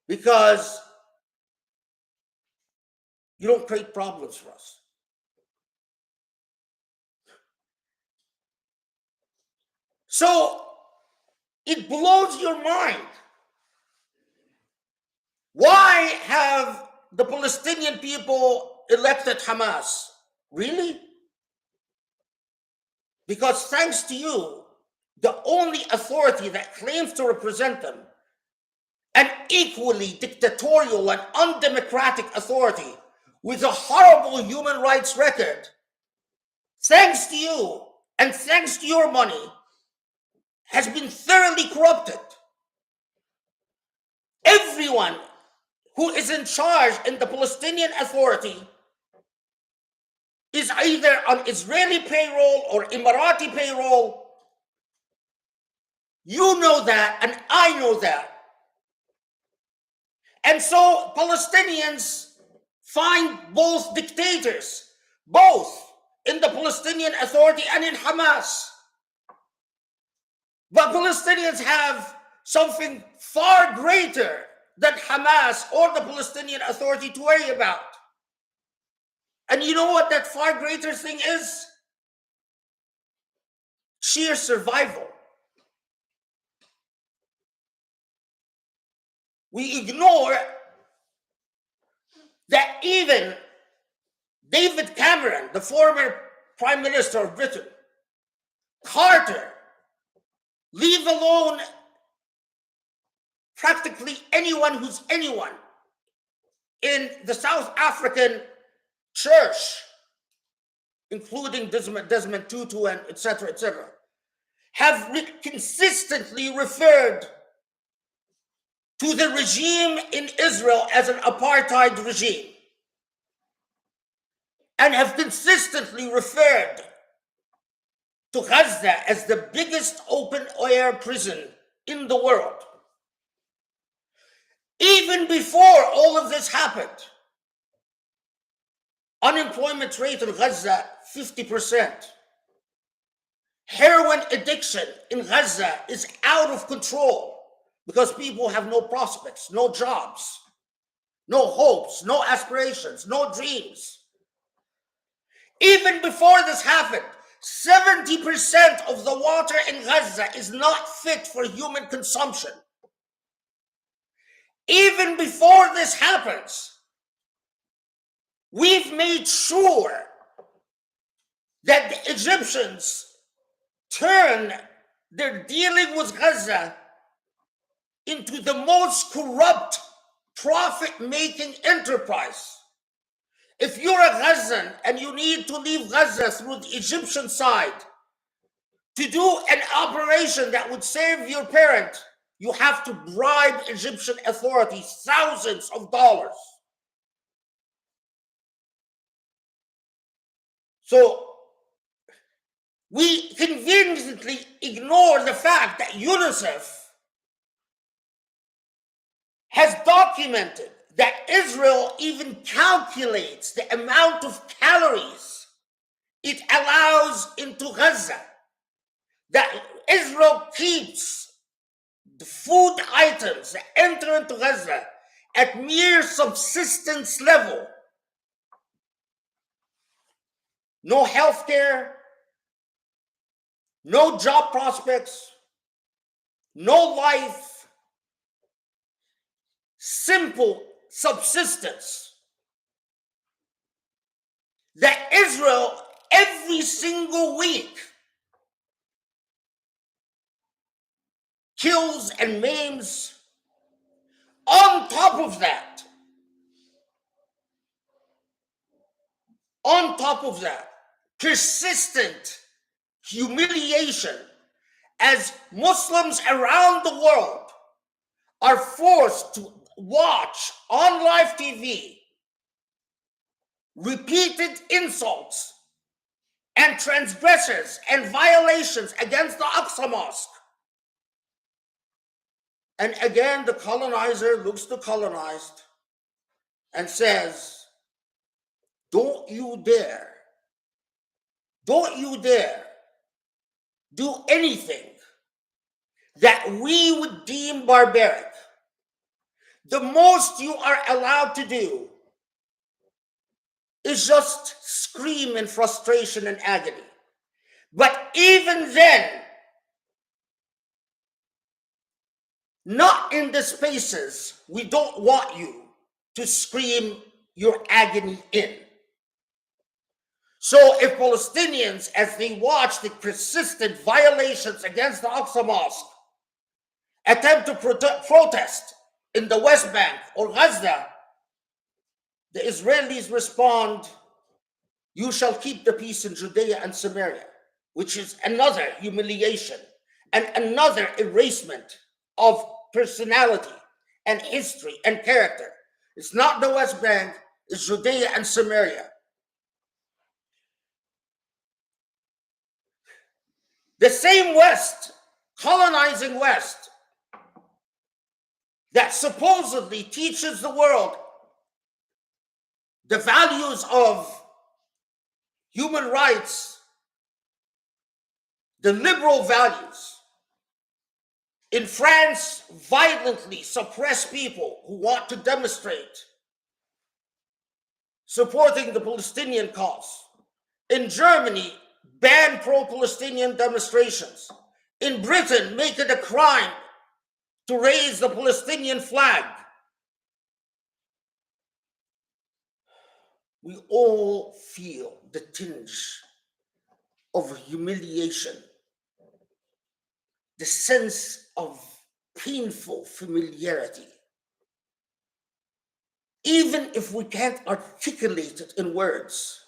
Because you don't create problems for us. So it blows your mind. Why have the Palestinian people elected Hamas? Really? Because thanks to you, the only authority that claims to represent them, an equally dictatorial and undemocratic authority with a horrible human rights record, thanks to you and thanks to your money, has been thoroughly corrupted. Everyone who is in charge in the Palestinian Authority is either on Israeli payroll or Emirati payroll. You know that, and I know that. And so Palestinians find both dictators, both in the Palestinian Authority and in Hamas. But Palestinians have something far greater than Hamas or the Palestinian Authority to worry about. And you know what that far greater thing is? Sheer survival. We ignore that even David Cameron, the former Prime Minister of Britain, Carter, leave alone practically anyone who's anyone in the South African church, including Desmond Tutu and etc., have consistently referred to the regime in Israel as an apartheid regime, and have consistently referred to Gaza as the biggest open-air prison in the world. Even before all of this happened, unemployment rate in Gaza, 50%. Heroin addiction in Gaza is out of control because people have no prospects, no jobs, no hopes, no aspirations, no dreams. Even before this happened, 70% of the water in Gaza is not fit for human consumption. Even before this happens, we've made sure that the Egyptians turn their dealing with Gaza into the most corrupt, profit-making enterprise. If you're a Gazan and you need to leave Gaza through the Egyptian side to do an operation that would save your parent, you have to bribe Egyptian authorities thousands of dollars. So we conveniently ignore the fact that UNICEF has documented that Israel even calculates the amount of calories it allows into Gaza, that Israel keeps the food items that enter into Gaza at mere subsistence level. No health care, no job prospects, no life, simple subsistence. That Israel every single week kills and maims. On top of that, persistent humiliation as Muslims around the world are forced to watch on live TV repeated insults and transgressions and violations against the Aqsa Mosque. And again, the colonizer looks to colonized and says, don't you dare do anything that we would deem barbaric. The most you are allowed to do is just scream in frustration and agony. But even then, not in the spaces we don't want you to scream your agony in. So if Palestinians, as they watch the persistent violations against the Aqsa Mosque, attempt to protest in the West Bank or Gaza, the Israelis respond, you shall keep the peace in Judea and Samaria, which is another humiliation and another erasement of personality and history and character. It's not the West Bank, it's Judea and Samaria. The same West, colonizing West, that supposedly teaches the world the values of human rights, the liberal values, in France violently suppress people who want to demonstrate supporting the Palestinian cause. In Germany, ban pro-Palestinian demonstrations. In Britain, make it a crime to raise the Palestinian flag. We all feel the tinge of humiliation, the sense of painful familiarity. Even if we can't articulate it in words,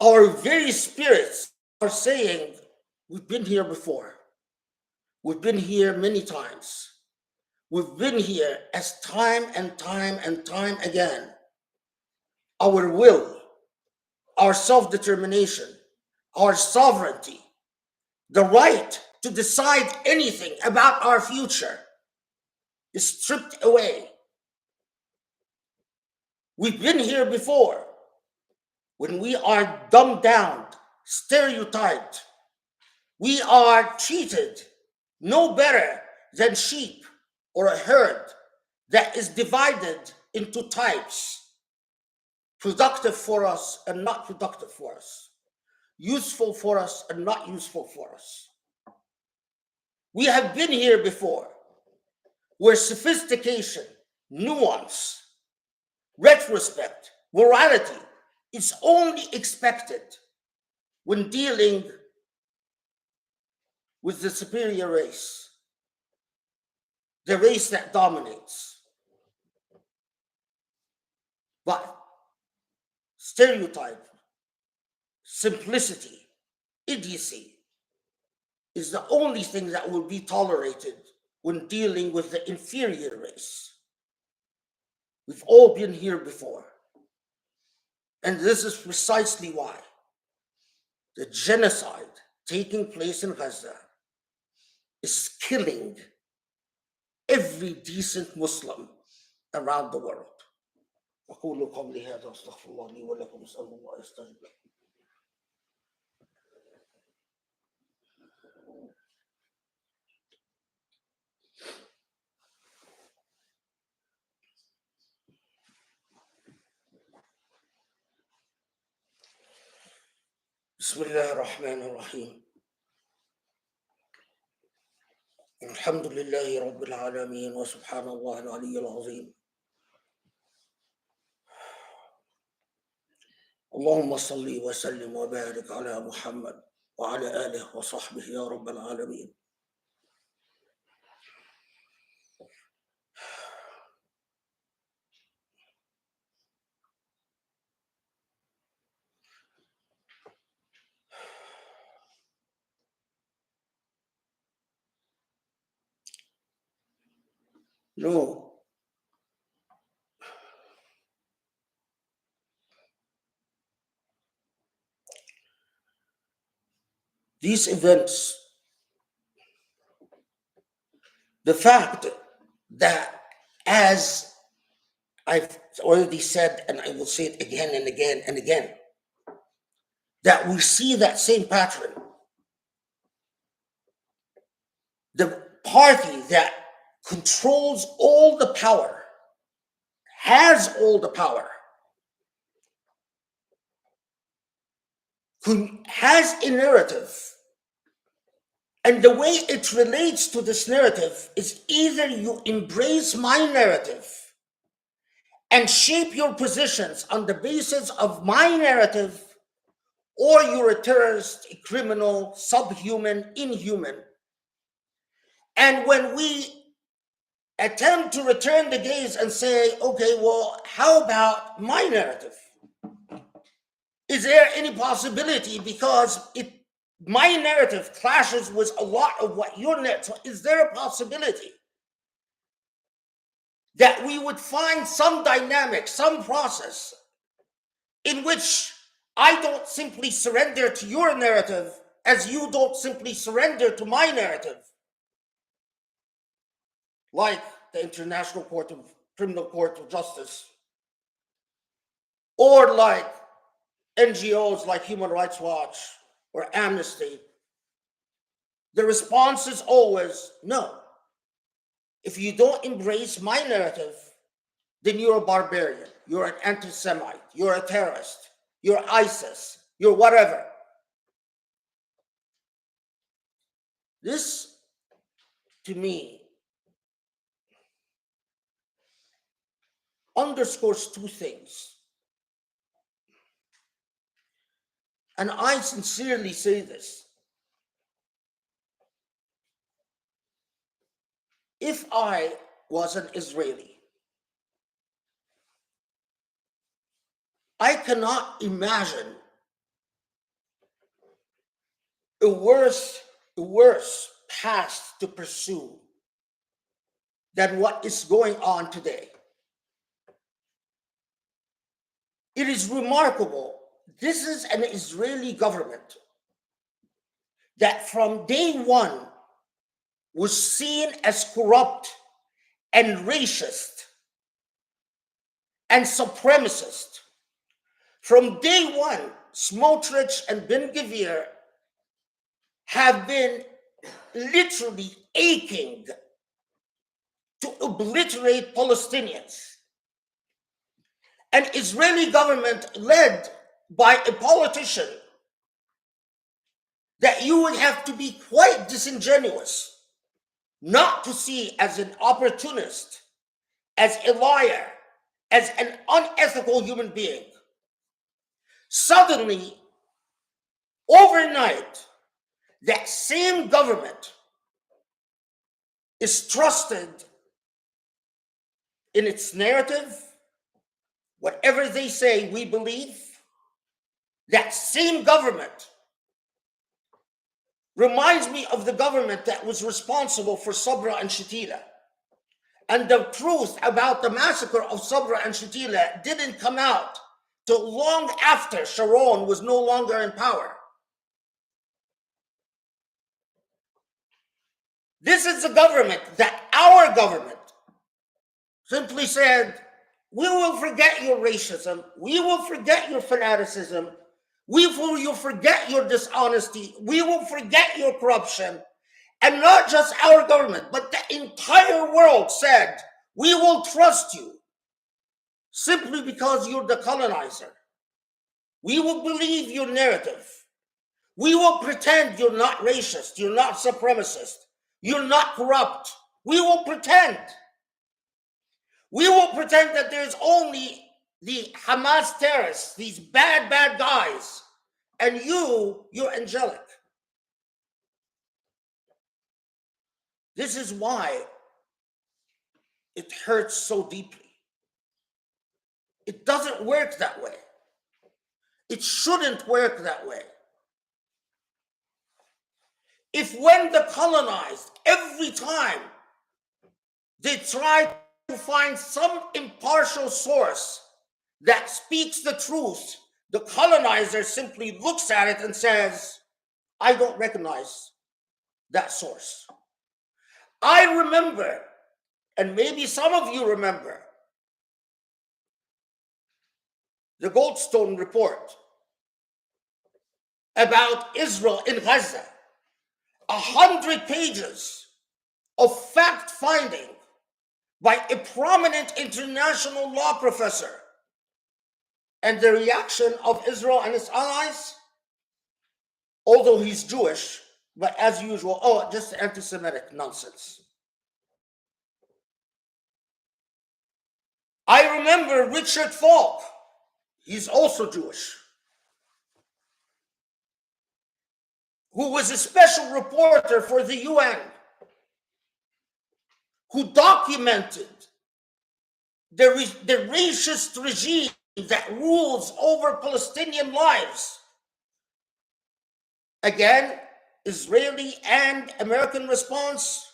our very spirits are saying, we've been here before. We've been here many times. We've been here as time and time and time again. Our will, our self-determination, our sovereignty, the right to decide anything about our future is stripped away. We've been here before when we are dumbed down, stereotyped. We are treated no better than sheep or a herd that is divided into types, productive for us and not productive for us, useful for us and not useful for us. We have been here before, where sophistication, nuance, retrospect, morality is only expected when dealing with the superior race, the race that dominates. But stereotype, simplicity, idiocy is the only thing that will be tolerated when dealing with the inferior race. We've all been here before. And this is precisely why the genocide taking place in Gaza is killing every decent Muslim around the world. أقول قولي هذا وأستغفر الله لي ولكم أسأل الله يستجب لكم. بسم الله الرحمن الرحيم. الحمد لله رب العالمين وسبحان الله العلي العظيم. اللهم صل وسلم وبارك على محمد وعلى آله وصحبه يا رب العالمين. No, these events, the fact that, as I've already said, and I will say it again and again and again, that we see that same pattern. The party that controls all the power, has all the power, has a narrative, and the way it relates to this narrative is either you embrace my narrative and shape your positions on the basis of my narrative, or you're a terrorist, a criminal, subhuman, inhuman. And when we attempt to return the gaze and say, okay, well, how about my narrative? Is there any possibility, because my narrative clashes with a lot of what your narrative, is there a possibility that we would find some dynamic, some process in which I don't simply surrender to your narrative as you don't simply surrender to my narrative? Like the International Criminal Court of Justice, or like NGOs like Human Rights Watch or Amnesty. The response is always no. If you don't embrace my narrative, then you're a barbarian, you're an anti-Semite, you're a terrorist, you're ISIS, you're whatever. This, to me, underscores two things. And I sincerely say this. If I was an Israeli, I cannot imagine a worse past to pursue than what is going on today. It is remarkable. This is an Israeli government that from day one was seen as corrupt and racist and supremacist. From day one, Smotrich and Ben-Gvir have been literally aching to obliterate Palestinians. An Israeli government led by a politician that you would have to be quite disingenuous not to see as an opportunist, as a liar, as an unethical human being. Suddenly, overnight, that same government is trusted in its narrative. Whatever they say, we believe. That same government reminds me of the government that was responsible for Sabra and Shatila. And the truth about the massacre of Sabra and Shatila didn't come out till long after Sharon was no longer in power. This is the government that our government simply said, we will forget your racism. We will forget your fanaticism. We will forget your dishonesty. We will forget your corruption. And not just our government, but the entire world said, we will trust you simply because you're the colonizer. We will believe your narrative. We will pretend you're not racist, you're not supremacist, you're not corrupt. We will pretend. We will pretend that there's only the Hamas terrorists, these bad, bad guys, and you're angelic. This is why it hurts so deeply. It doesn't work that way. It shouldn't work that way. If when the colonized, every time they try to find some impartial source that speaks the truth, the colonizer simply looks at it and says, I don't recognize that source. I remember, and maybe some of you remember, the Goldstone report about Israel in Gaza. 100 pages of fact-finding by a prominent international law professor. And the reaction of Israel and its allies, although he's Jewish, but as usual, oh, just anti-Semitic nonsense. I remember Richard Falk. He's also Jewish, who was a special reporter for the UN, who documented the racist regime that rules over Palestinian lives. Again, Israeli and American response,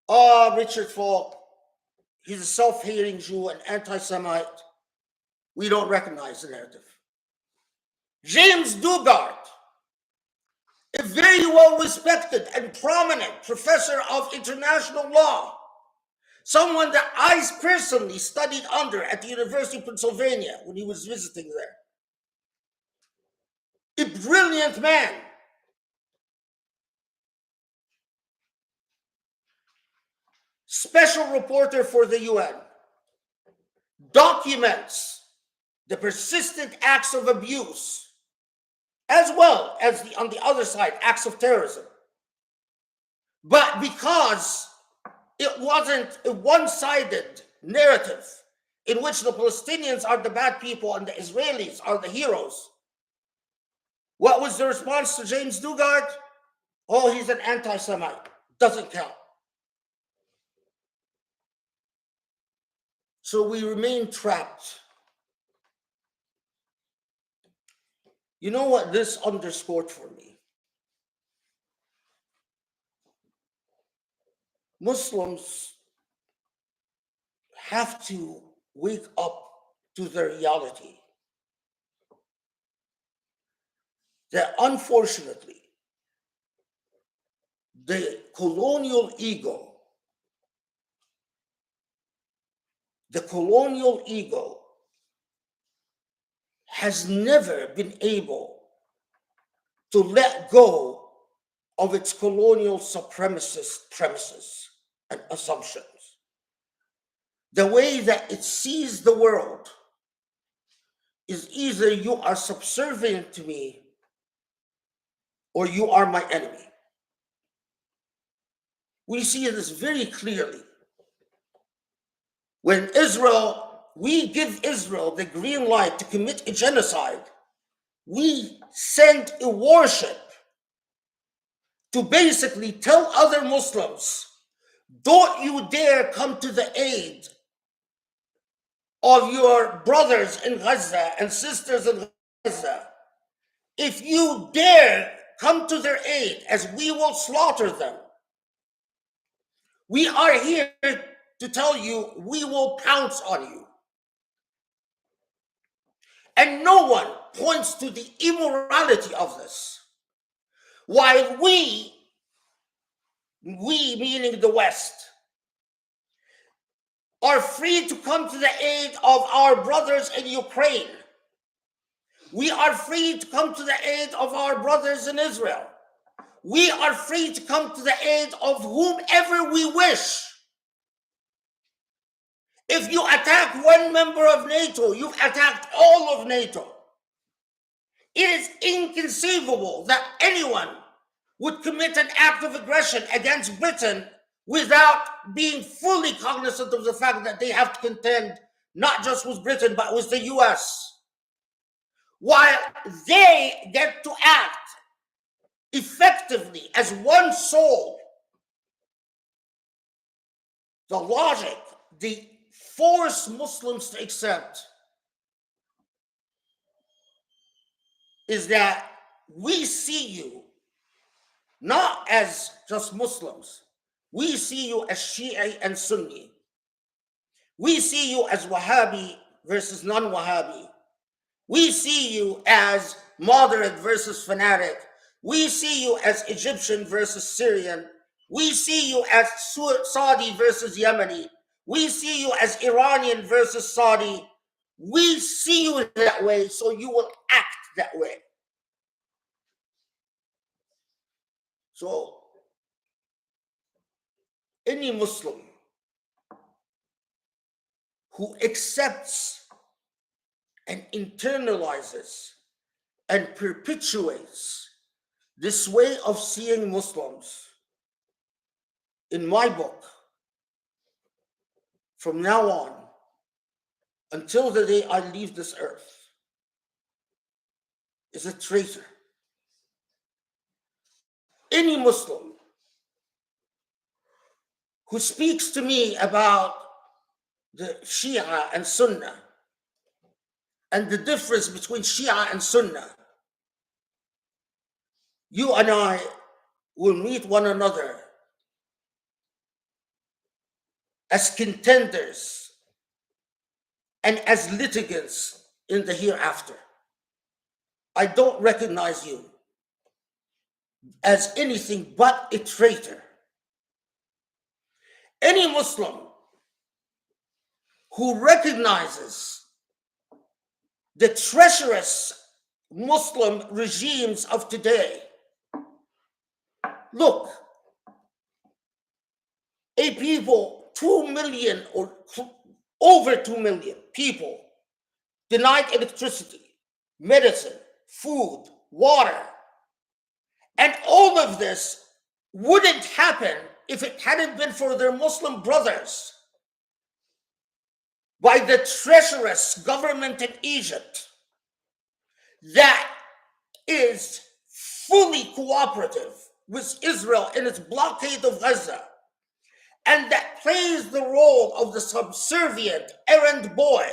Richard Falk, he's a self-hating Jew, an anti-Semite. We don't recognize the narrative. James Dugard, a very well-respected and prominent professor of international law, someone that I personally studied under at the University of Pennsylvania when he was visiting there. A brilliant man. Special reporter for the UN, documents the persistent acts of abuse, as well as on the other side, acts of terrorism. But because it wasn't a one-sided narrative in which the Palestinians are the bad people and the Israelis are the heroes, what was the response to James Dugard? Oh, he's an anti-Semite. Doesn't count. So we remain trapped. You know what this underscored for me? Muslims have to wake up to the reality that unfortunately, the colonial ego has never been able to let go of its colonial supremacist premises and assumptions. The way that it sees the world is either you are subservient to me or you are my enemy. We see this very clearly. When we give Israel the green light to commit a genocide, we send a warship to basically tell other Muslims, don't you dare come to the aid of your brothers in Gaza and sisters in Gaza. If you dare come to their aid, as we will slaughter them, we are here to tell you we will pounce on you. And no one points to the immorality of this. While we meaning the West, are free to come to the aid of our brothers in Ukraine. We are free to come to the aid of our brothers in Israel. We are free to come to the aid of whomever we wish. If you attack one member of NATO, you've attacked all of NATO. It is inconceivable that anyone would commit an act of aggression against Britain without being fully cognizant of the fact that they have to contend not just with Britain, but with the US. While they get to act effectively as one soul, the logic, they force Muslims to accept is that we see you not as just Muslims. We see you as Shia and Sunni. We see you as Wahhabi versus non-Wahhabi. We see you as moderate versus fanatic. We see you as Egyptian versus Syrian. We see you as Saudi versus Yemeni. We see you as Iranian versus Saudi. We see you that way, so you will act that way. So, any Muslim who accepts and internalizes and perpetuates this way of seeing Muslims, in my book, from now on, until the day I leave this earth, is a traitor. Any Muslim who speaks to me about the Shia and Sunnah and the difference between Shia and Sunnah, you and I will meet one another as contenders and as litigants in the hereafter. I don't recognize you as anything but a traitor. Any Muslim who recognizes the treacherous Muslim regimes of today, look, a people, 2 million or over 2 million people denied electricity, medicine, food, water. And all of this wouldn't happen if it hadn't been for their Muslim brothers by the treacherous government in Egypt that is fully cooperative with Israel in its blockade of Gaza, and that plays the role of the subservient errand boy.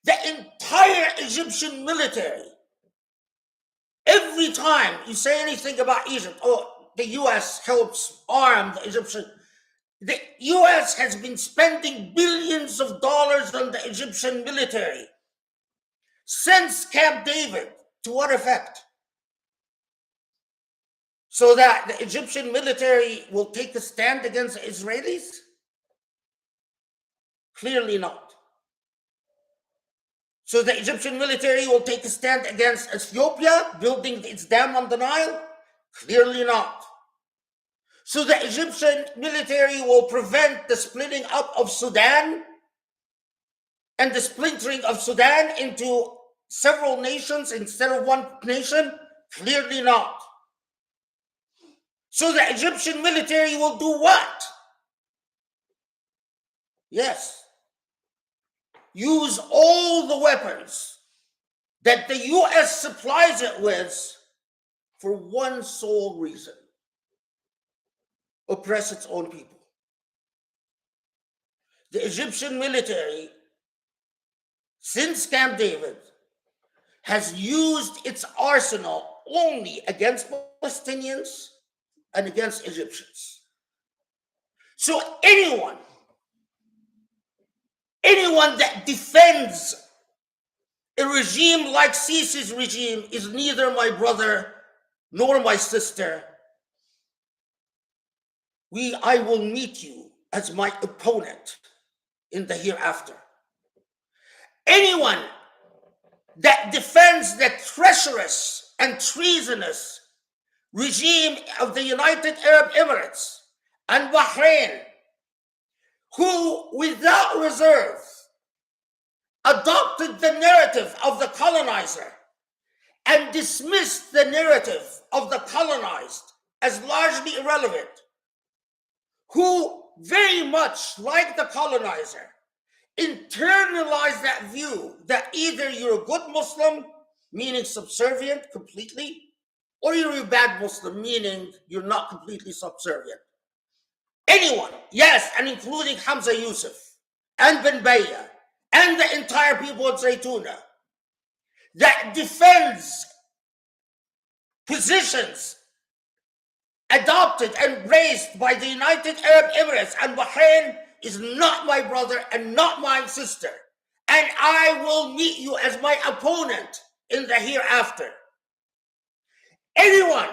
The entire Egyptian military, every time you say anything about Egypt, oh, the US helps arm the Egyptian. The US has been spending billions of dollars on the Egyptian military since Camp David. To what effect? So that the Egyptian military will take a stand against the Israelis? Clearly not. So the Egyptian military will take a stand against Ethiopia, building its dam on the Nile? Clearly not. So the Egyptian military will prevent the splitting up of Sudan and the splintering of Sudan into several nations instead of one nation? Clearly not. So the Egyptian military will do what? Yes. Use all the weapons that the US supplies it with for one sole reason: oppress its own people. The Egyptian military, since Camp David, has used its arsenal only against Palestinians and against Egyptians. So anyone that defends a regime like Sisi's regime is neither my brother nor my sister. I will meet you as my opponent in the hereafter. Anyone that defends the treacherous and treasonous regime of the United Arab Emirates and Bahrain, who without reserve adopted the narrative of the colonizer and dismissed the narrative of the colonized as largely irrelevant, who very much like the colonizer internalize that view that either you're a good Muslim, meaning subservient completely, or you're a bad Muslim, meaning you're not completely subservient. Anyone, yes, and including Hamza Yusuf and Ben Bayya and the entire people of Zaytuna that defends positions adopted and raised by the United Arab Emirates and Bahrain is not my brother and not my sister. And I will meet you as my opponent in the hereafter. Anyone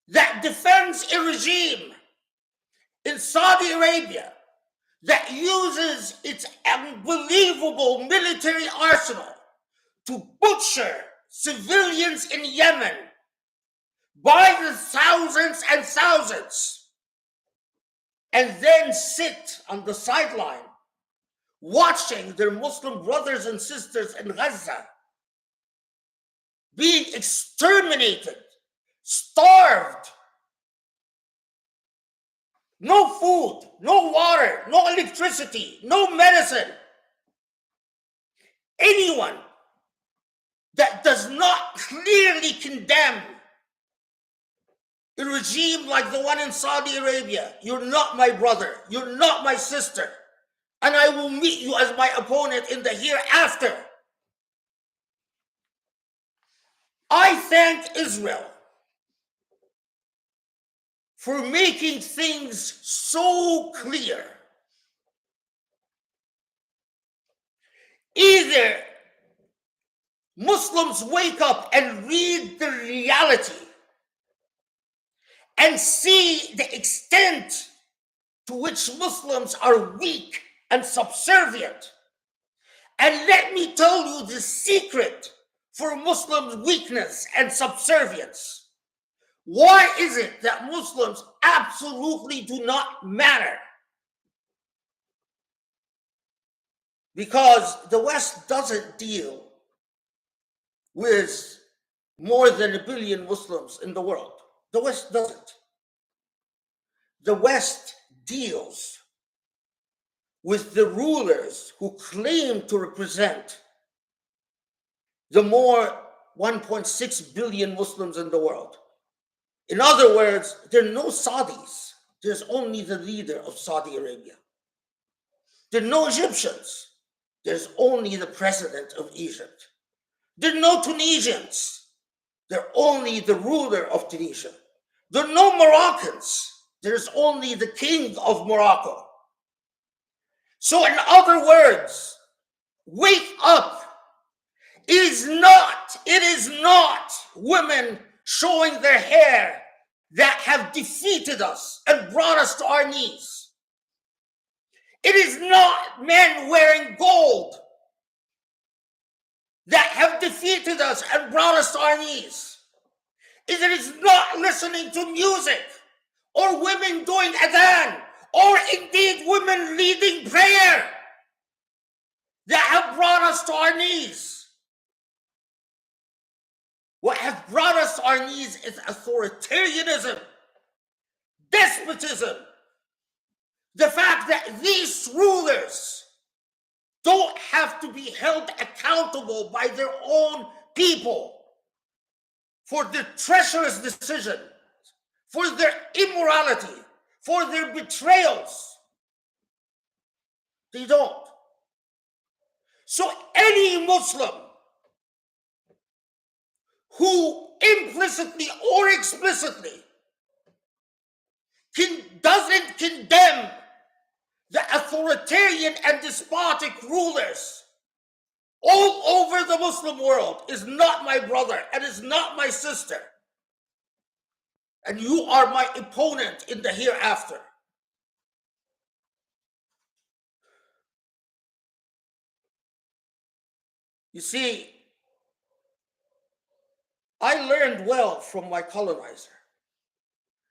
that defends a regime in Saudi Arabia that uses its unbelievable military arsenal to butcher civilians in Yemen by the thousands and thousands, and then sit on the sideline watching their Muslim brothers and sisters in Gaza being exterminated, starved, no food, no water, no electricity, no medicine. Anyone that does not clearly condemn a regime like the one in Saudi Arabia, you're not my brother, you're not my sister, and I will meet you as my opponent in the hereafter. I thank Israel for making things so clear. Either Muslims wake up and read the reality and see the extent to which Muslims are weak and subservient. And let me tell you the secret for Muslims' weakness and subservience. Why is it that Muslims absolutely do not matter? Because the West doesn't deal with more than 1 billion Muslims in the world. The West doesn't. The West deals with the rulers who claim to represent the more 1.6 billion Muslims in the world. In other words, there are no Saudis. There's only the leader of Saudi Arabia. There are no Egyptians. There's only the president of Egypt. There are no Tunisians. They're only the ruler of Tunisia. There are no Moroccans. There's only the king of Morocco. So in other words, wake up. It is not women showing their hair that have defeated us and brought us to our knees. It is not men wearing gold that have defeated us and brought us to our knees. It is not listening to music or women doing adhan or indeed women leading prayer that have brought us to our knees. What has brought us to our knees is authoritarianism, despotism, the fact that these rulers don't have to be held accountable by their own people for their treacherous decisions, for their immorality, for their betrayals. They don't. So any Muslim who implicitly or explicitly doesn't condemn the authoritarian and despotic rulers all over the Muslim world is not my brother and is not my sister. And you are my opponent in the hereafter. You see, I learned well from my colonizer.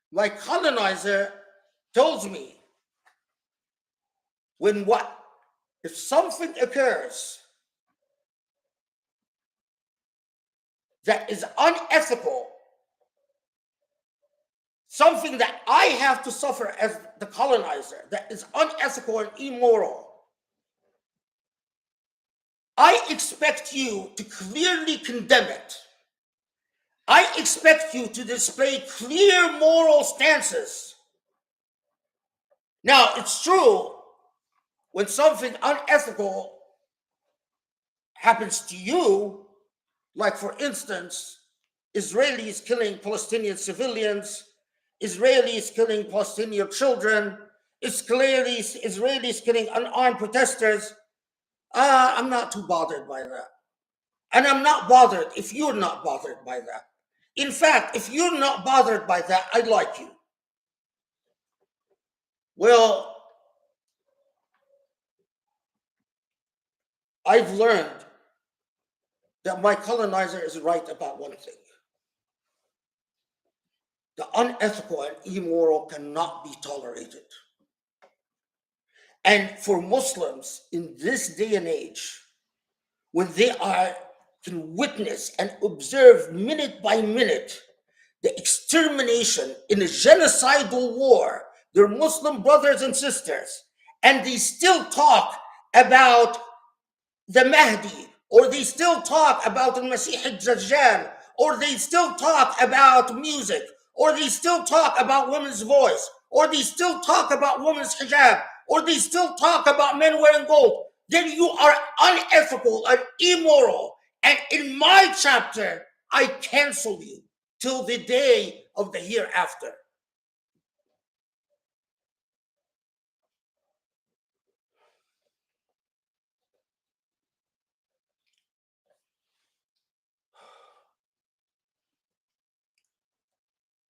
My colonizer tells me if something occurs that is unethical, something that I have to suffer as the colonizer that is unethical and immoral, I expect you to clearly condemn it. I expect you to display clear moral stances. Now, it's true, when something unethical happens to you, like for instance, Israelis killing Palestinian civilians, Israelis killing Palestinian children, Israelis killing unarmed protesters, I'm not too bothered by that. And I'm not bothered if you're not bothered by that. In fact, if you're not bothered by that, I like you. Well, I've learned that my colonizer is right about one thing. The unethical and immoral cannot be tolerated. And for Muslims in this day and age, when they can witness and observe minute by minute the extermination in a genocidal war, their Muslim brothers and sisters, and they still talk about the Mahdi, or they still talk about the Masih al-Dajjal, or they still talk about music, or they still talk about women's voice, or they still talk about women's hijab, or they still talk about men wearing gold, then you are unethical and immoral. And in my chapter, I cancel you till the day of the hereafter.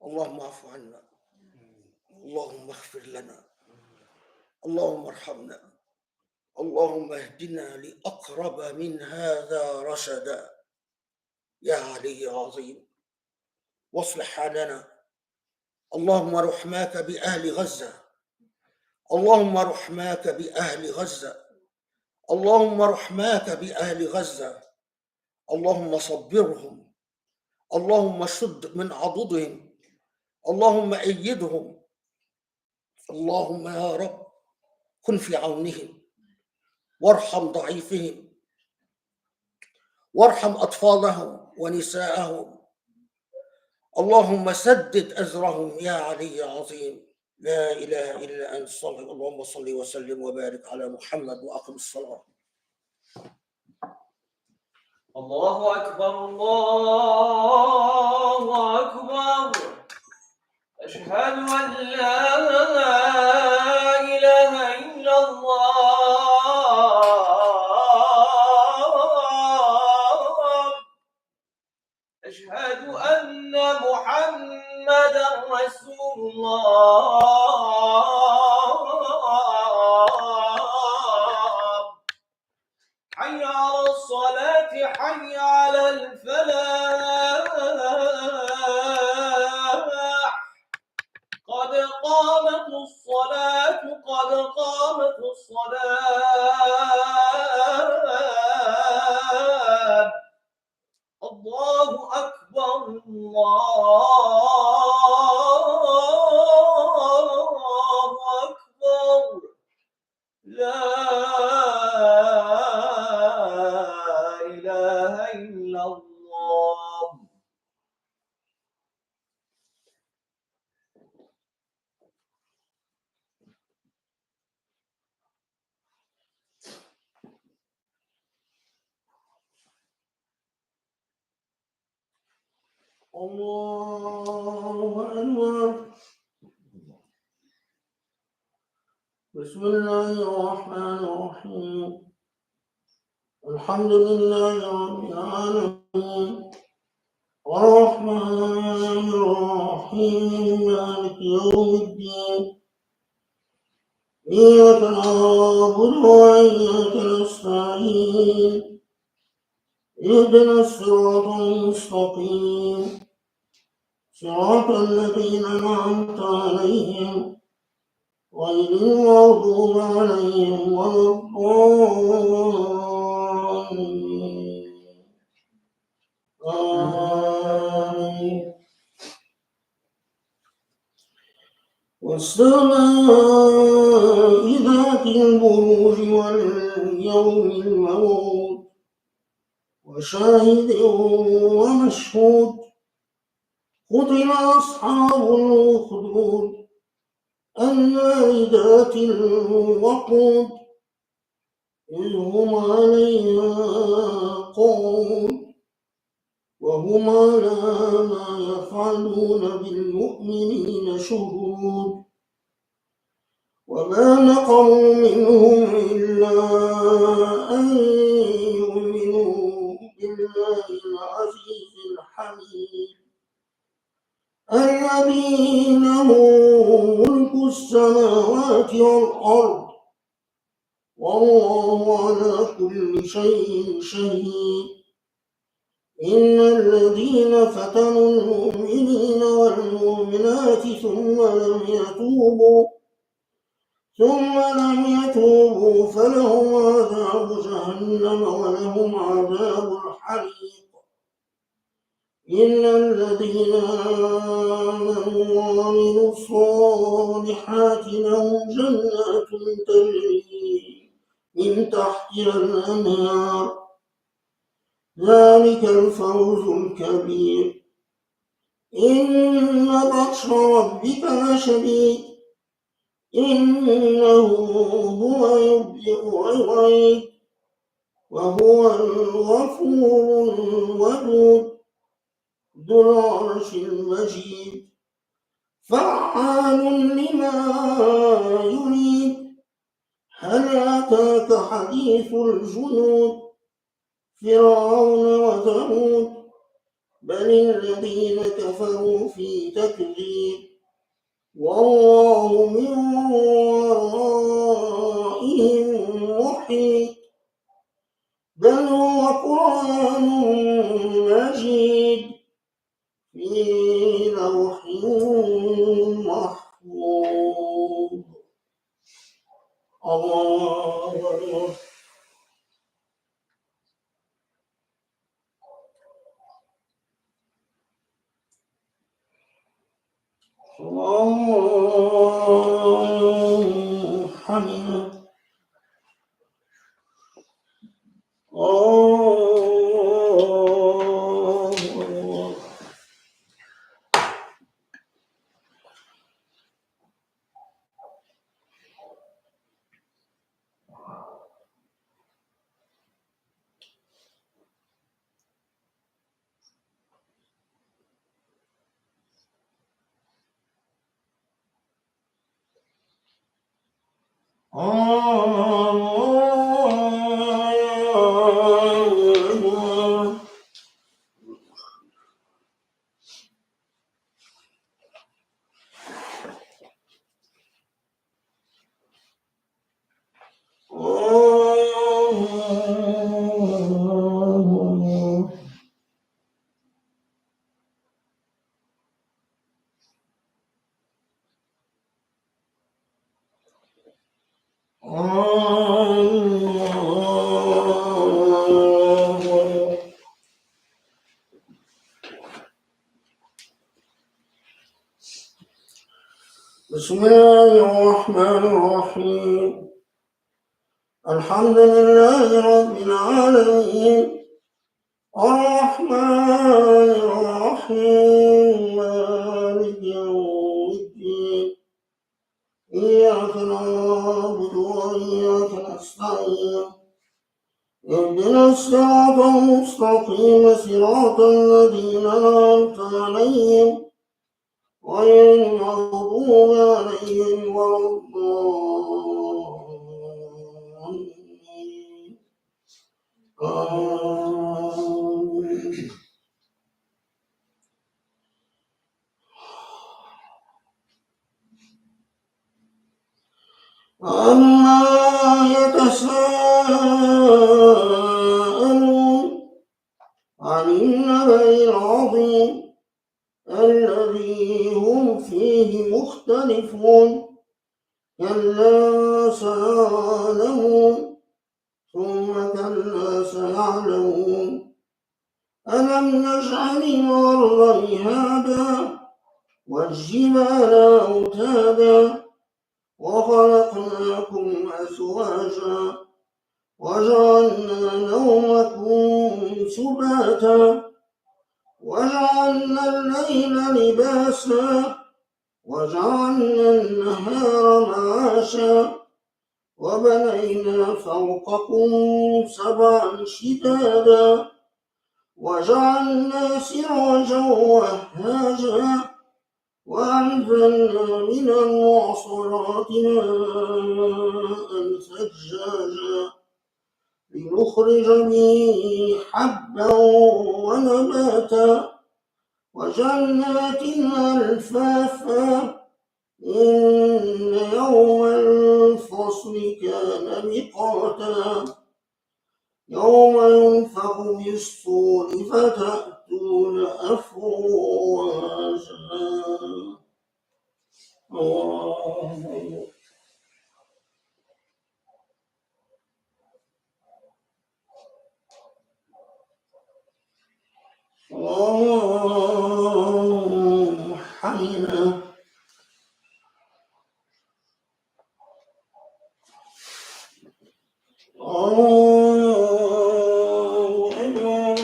اللهم اعف عنا اللهم اغفر لنا اللهم ارحمنا اللهم اهدنا لأقرب من هذا رشدا يا علي عظيم واصلح حالنا اللهم رحماك بأهل غزة اللهم رحماك بأهل غزة اللهم رحماك بأهل غزة اللهم صبرهم اللهم شد من عضدهم اللهم أيدهم اللهم يا رب كن في عونهم وارحم ضعيفهم وارحم أطفالهم ونساءهم اللهم سدد أزرهم يا علي عظيم لا إله إلا أنت اللهم صل وسلم وبارك على محمد وأقم الصلاة. الله أكبر الله أكبر أشهد أن لا إله إلا الله أشهد أن محمدا رسول الله حي على الصلاة حي على الفلاح قد قامت الصلاة قد قامت الصلاة الله أكبر الله أكبر لا إله إلا الله. الله أكبر. بسم الله الرحمن الرحيم الحمد لله رب العالمين الرحمن الرحيم مالك يوم الدين إياك نعبد وإياك نستعين اهدنا الصراط المستقيم صراط الذين أنعمت عليهم غير المغضوب عليهم ولا الضالين آمين. والسماء ذات البروج واليوم الموعود وشاهد ومشهود قتل أصحاب الأخدود النار ذات الوقود إذ هم عليها قعود وهم على ما يفعلون بالمؤمنين شهود وما نقموا منهم إلا أن يؤمنوا بالله العزيز الحميد الذي له ملك السماوات والأرض والله على كل شيء شهيد إن الذين فتنوا المؤمنين والمؤمنات ثم لم يتوبوا فلهم عذاب جهنم ولهم عذاب الحريق إلا الذين آمنوا وعملوا الصالحات لهم جنات تجري من تحتها الأنهار ذلك الفوز الكبير إن بطش ربك لشديد إنه هو يبدئ ويعيد وهو الغفور الودود ذو العرش المجيد فعال لما يريد هل أتاك حديث الجنود فرعون وثمود بل الذين كفروا في تكذيب والله من ورائهم محيط بل هو قرآن مجيد في لوح محفوظ. الله أكبر. الله حميد. الله أكبر. بسم الله الرحمن الرحيم الحمد لله رب العالمين الرحمن الرحيم مالك يوم الدين إياك نعبد وإياك نستعين اهدنا الصراط المستقيم صراط الذين أنعمت عليهم غير المغضوب عليهم ولا الضالين آمين. عما يتساءلون مختلف كلا سيعلمون ثم كلا سيعلمون ألم نجعل الأرض مهادا والجبال أوتادا وخلقناكم أزواجا وجعلنا نومكم سباتا وجعلنا الليل لباسا وجعلنا النهار معاشا وبنينا فوقكم سبعا شدادا وجعلنا سراجا وهاجا وأنزلنا من المعصرات ماء ثجاجا لنخرج به حبا ونباتا وجنات ألفافا إن يوم الفصل كان ميقاتا يوم ينفخ في الصور فتأتون أفواجا الله حمنا الله أكبر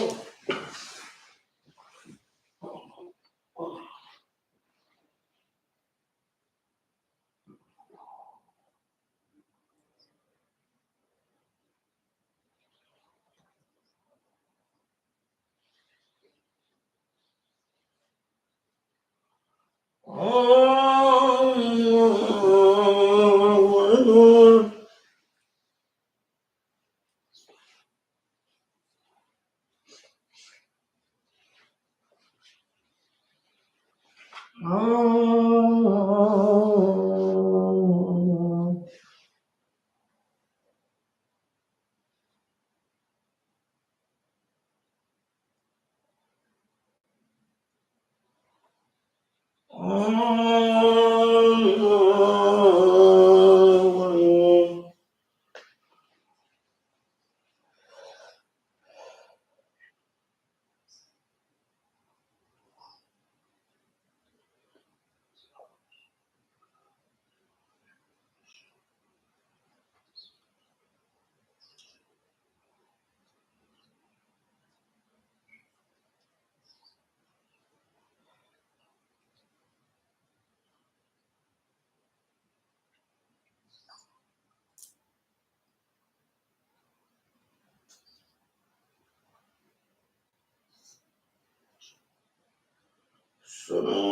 السلام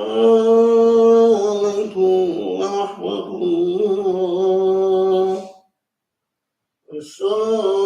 عليكم ورحمة الله. السلام